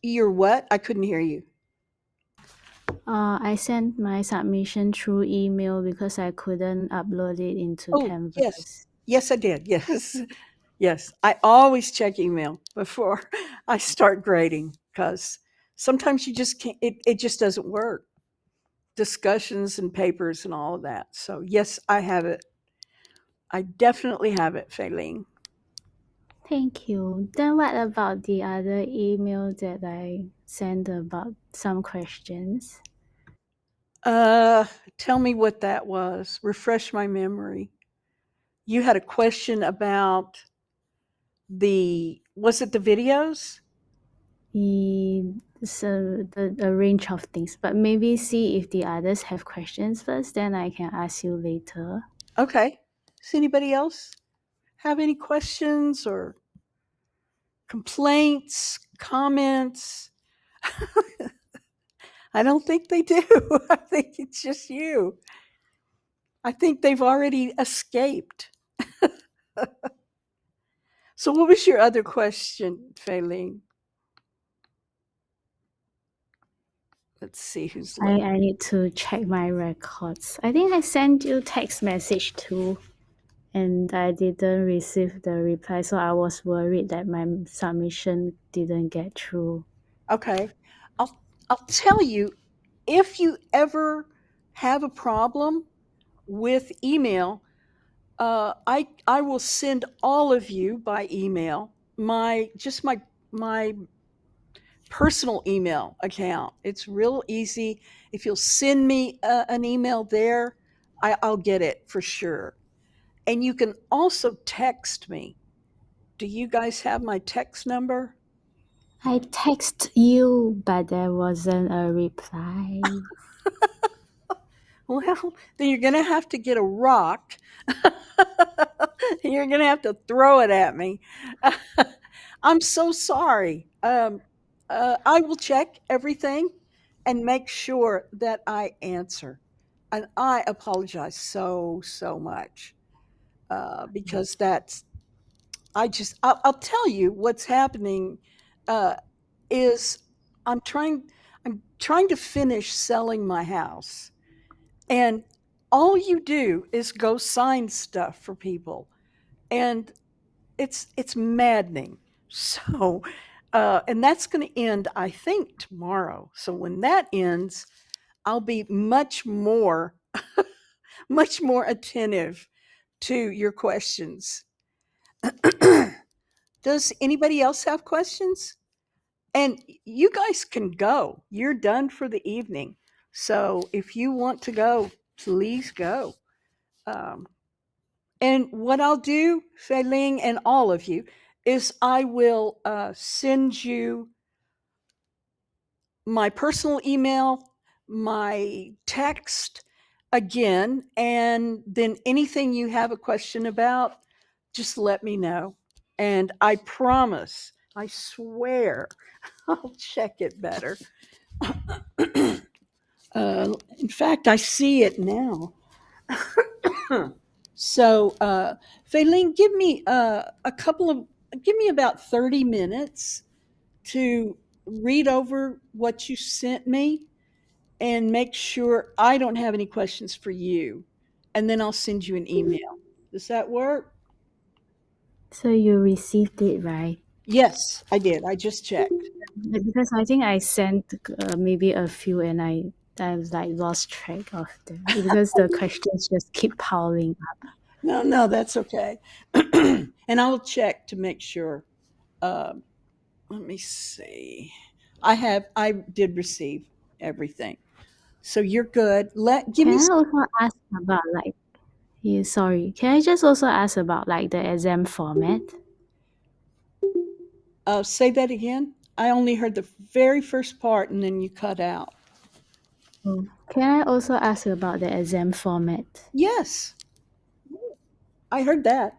You're what? I couldn't hear you. I sent my submission through email because I couldn't upload it into Oh, yes. Canvas. Yes, I did. Yes. Yes. I always check email before I start grading because sometimes you just can't, it just doesn't work. Discussions and papers and all of that. So, yes, I have it. I definitely have it, Faylene. Thank you. Then what about the other email that I sent about some questions? Uh, Tell me what that was. Refresh my memory. You had a question about was it the videos? So the range of things, but maybe see if the others have questions first, then I can ask you later. Okay. Does anybody else have any questions or complaints, comments? I don't think they do. I think it's just you. I think they've already escaped. So, what was your other question, Faylene? Let's see who's left. I need to check my records. I think I sent you text message too, and I didn't receive the reply, so I was worried that my submission didn't get through. Okay. I'll tell you, if you ever have a problem with email, I will send all of you by email my personal email account. It's real easy. If you'll send me an email there, I'll get it for sure. And you can also text me. Do you guys have my text number? I text you, but there wasn't a reply. Well, then you're going to have to get a rock. You're going to have to throw it at me. I'm so sorry. I will check everything and make sure that I answer. And I apologize so much because I'll tell you what's happening uh, is I'm trying, I'm trying to finish selling my house. And all you do is go sign stuff for people. And it's maddening. So, and that's going to end, I think, tomorrow. So when that ends, I'll be much more attentive to your questions. Does anybody else have questions? And you guys can go. You're done for the evening. So if you want to go, please go. Um, And what I'll do, Fei Ling and all of you, is I will send you my personal email, my text again, and then anything you have a question about, just let me know. And I promise, I swear, I'll check it better. In fact, I see it now. So, Faylene, give me about 30 minutes to read over what you sent me and make sure I don't have any questions for you. And then I'll send you an email. Does that work? So you received it, right? Yes, I did. I just checked. Because I think I sent maybe a few, and I like lost track of them because the questions just keep piling up. No, that's okay. And I'll check to make sure. Um, Let me see. I did receive everything. So you're good. Give me Can I also ask about like yeah, sorry. Can I just also ask about like the exam format? say that again. I only heard the very first part and then you cut out. Oh. Can I also ask about the exam format? Yes, I heard that.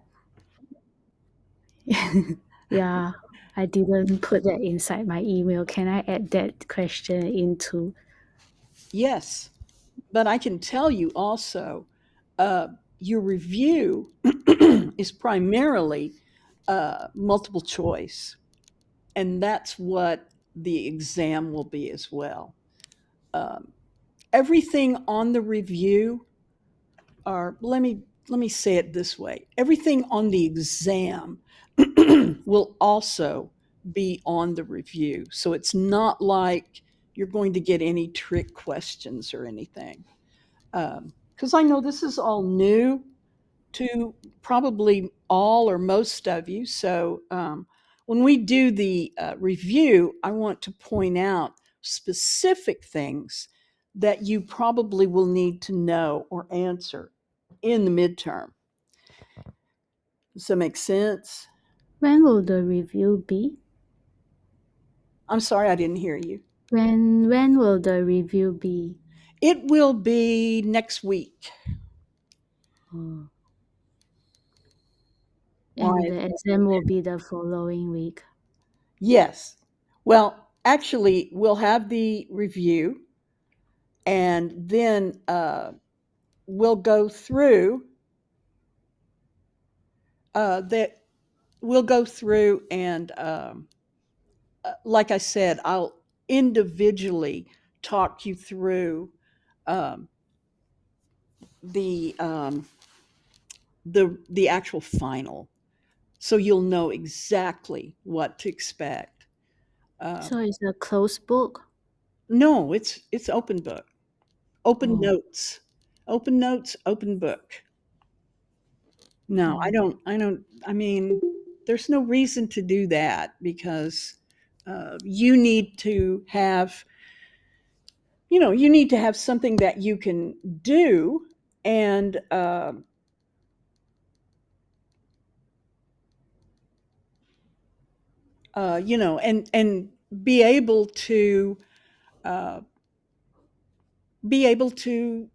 Yeah, I didn't put that inside my email. Can I add that question into? Yes. But I can tell you also, your review is primarily multiple choice, and that's what the exam will be as well. Um, Everything on the review, or let me say it this way: everything on the exam will also be on the review. So it's not like you're going to get any trick questions or anything. Because I know this is all new to probably all or most of you. So when we do the review, I want to point out specific things that you probably will need to know or answer in the midterm. Does that make sense? When will the review be? I'm sorry, I didn't hear you. When will the review be? It will be next week. Oh. Why? And the exam will be the following week. Yes. Well, actually, we'll have the review, and then we'll go through that. We'll go through and, like I said, I'll individually talk you through um, the the actual final, so you'll know exactly what to expect. Uh, So it's a closed book? no, it's open book, open Oh, notes, open notes, open book. No, I oh. don't. I don't. I mean, there's no reason to do that because you need to have, you need to have something that you can do, and and uh, be able to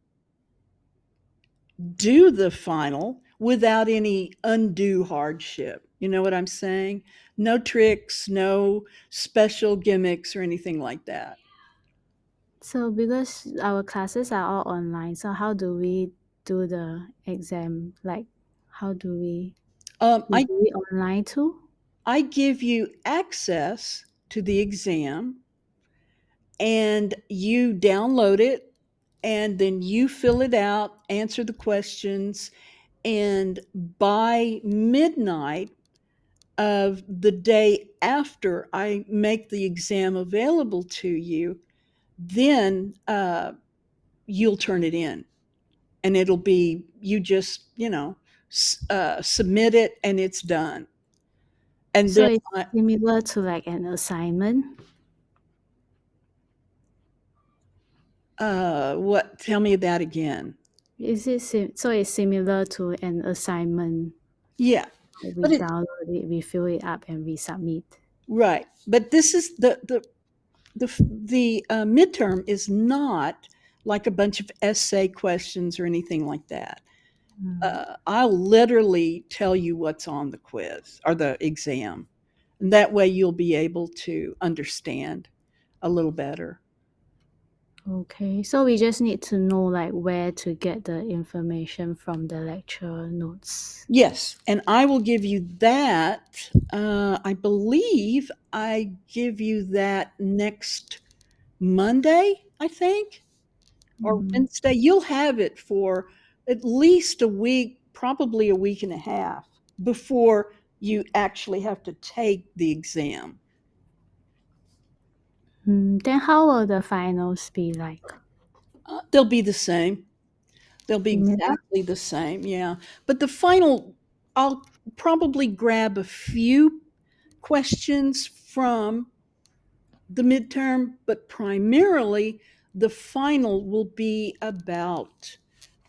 do the final without any undue hardship. You know what I'm saying? No tricks, no special gimmicks or anything like that. So because our classes are all online, so how do we do the exam? Like, how do Um, we I do it online too? I give you access to the exam, and you download it, and then you fill it out, answer the questions, and by midnight of the day after I make the exam available to you, then you'll turn it in, and it'll be, you just, submit it, and it's done. And So then it's I, similar to like an assignment? what? Tell me that again. Is it so it's similar to an assignment? Yeah, We but it's download it, we fill it up, and we submit. right. But this is the midterm is not like a bunch of essay questions or anything like that. Mm. I'll literally tell you what's on the quiz or the exam, and that way you'll be able to understand a little better. Okay, so we just need to know like where to get the information from the lecture notes. Yes, and I will give you that. I believe I give you that next Monday, I think, or Mm. Wednesday. You'll have it for at least a week, probably a week and a half before you actually have to take the exam. Then how will the finals be like? They'll be the same. They'll be Similar? exactly the same, yeah. But the final, I'll probably grab a few questions from the midterm, but primarily the final will be about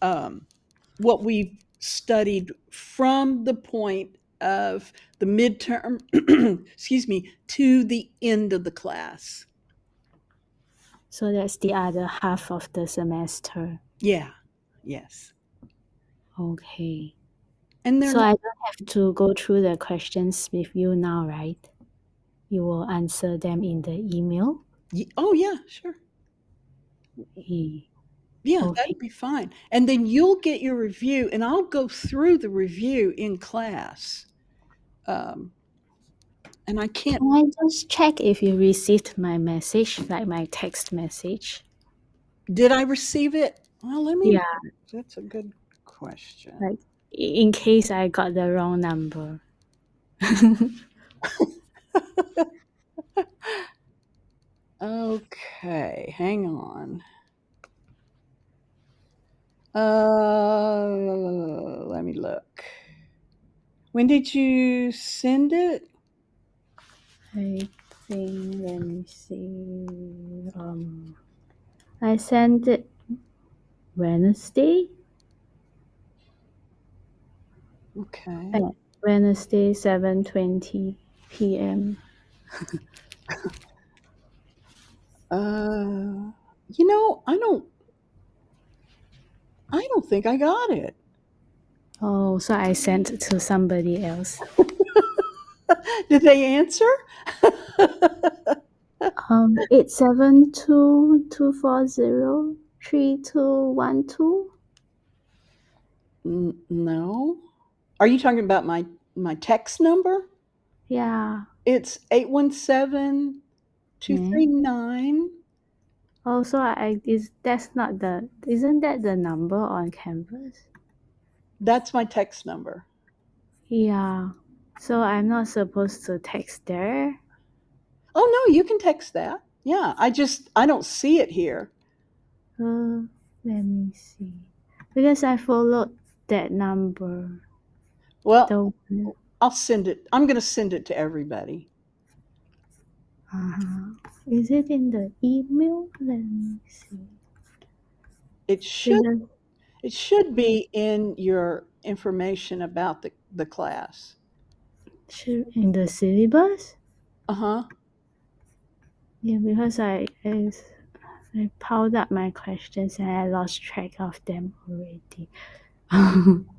um, what we've studied from the point of the midterm, excuse me, to the end of the class. So that's the other half of the semester. Yeah, yes. Okay. And they're So not, I don't have to go through the questions with you now, right? You will answer them in the email. oh, yeah, sure. Okay. Yeah, Okay. that'd be fine. And then you'll get your review, and I'll go through the review in class. And I can't. Can I just check if you received my message, like my text message? Did I receive it? Well, let me. Yeah, That's a good question. like in case I got the wrong number. Okay, hang on. Let me look. When did you send it? I think, let me see. I sent it Wednesday. Okay. Wednesday, 7:20 p.m. You know, I don't think I got it. Oh, so I sent it to somebody else. Did they answer? 872-240-3212. No. Are you talking about my text number? Yeah. It's 817 two Yeah. three nine. Oh, so isn't that the number on Canvas? That's my text number. Yeah. So I'm not supposed to text there. Oh, no, you can text that. Yeah, I don't see it here. Let me see. Because I followed that number. Well, The I'll send it. I'm going to send it to everybody. Is it in the email? Let me see. It should Because it should be in your information about the class. in the syllabus? Uh-huh. Yeah, because I piled up my questions and I lost track of them already.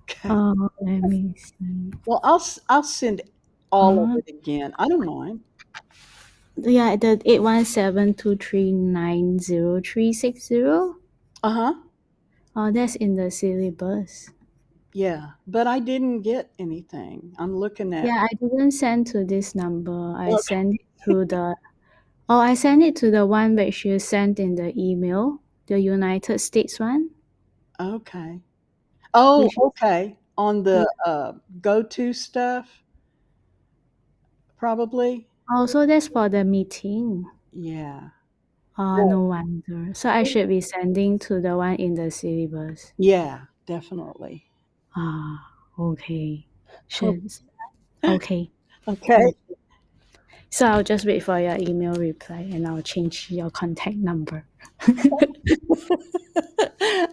Okay. Let me see. Well, I'll send all of Uh, it again. I don't mind. yeah, the 817-239-0360. Uh-huh. Oh, that's in the syllabus. Yeah, but I didn't get anything. I'm looking at. Yeah, I didn't send to this number. I Okay. sent it to the I sent it to the one which you sent in the email, the United States one. Okay. Oh, Which okay. On yeah. the go-to stuff, probably. So that's for the meeting. Yeah. No wonder. So I should be sending to the one in the syllabus. Yeah, definitely. Okay. Should okay. Okay. So I'll just wait for your email reply and I'll change your contact number.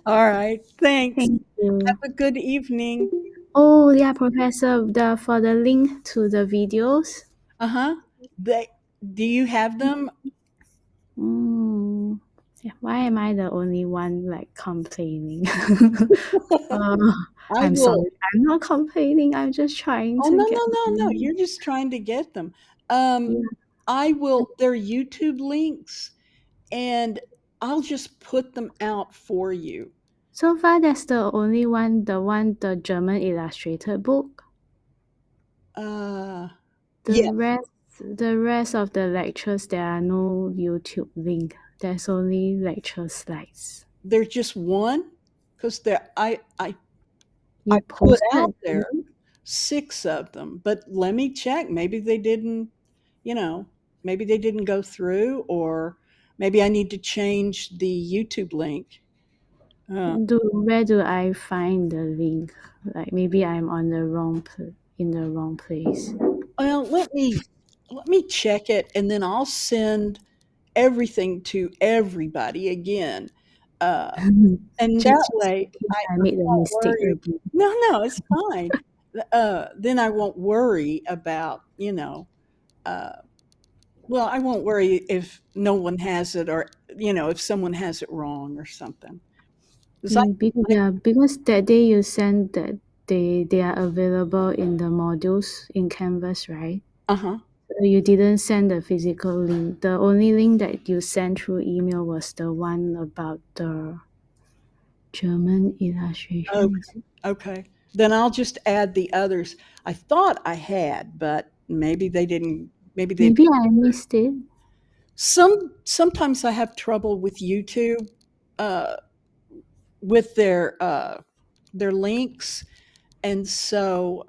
All right. Thanks. Thank Have you. a good evening. Oh yeah, Professor, for the link to the videos. Uh-huh. They Do you have them? Mm, yeah, why am I the only one like complaining? uh, I I'm will. sorry. I'm not complaining. I'm just trying Oh, to no, get no, no, no. them. You're just trying to get them. Um, Yeah. I will. They're YouTube links, and I'll just put them out for you. So far, that's the only one. The German illustrated book. Uh, The yeah, rest of the lectures, there are no YouTube link. There's only lecture slides. there's just one because I You put out posted there 6 of them, but let me check. Maybe they didn't. You know, maybe they didn't go through, or maybe I need to change the YouTube link. Uh, Where do I find the link? Like maybe I'm on the in the wrong place. well, let me check it, and then I'll send everything to everybody again. Uh, and that Just way, in case I I made a won't mistake worry. again. No, no, it's fine. Then I won't worry about, uh, well, I won't worry if no one has it, or, if someone has it wrong or something. 'Cause Because that day you sent that they are available in the modules in Canvas, right? uh-huh. So you didn't send the physical link. The only link that you sent through email was the one about the German illustrations. Okay. Then I'll just add the others. I thought I had, but maybe they didn't. Maybe they. Maybe I missed it. Sometimes I have trouble with YouTube, uh, with their links, and so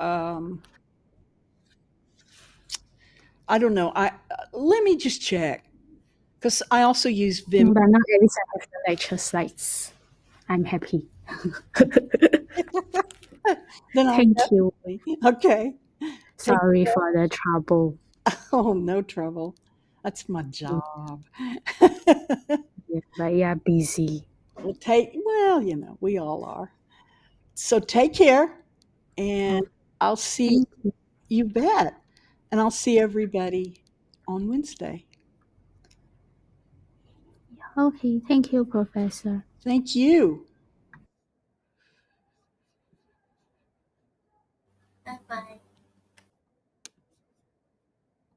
I don't know. I let me just check because I also use Vim. But not at least I have the lecture slides. I'm happy. Then I'll Thank you. definitely. Okay. Take Sorry for the trouble. Oh, no trouble. That's my Mm, job. yeah, but yeah, busy. Well, we all are. So take care, and Oh, I'll see thank you. you bet. And I'll see everybody on Wednesday. Okay, thank you, Professor. Thank you.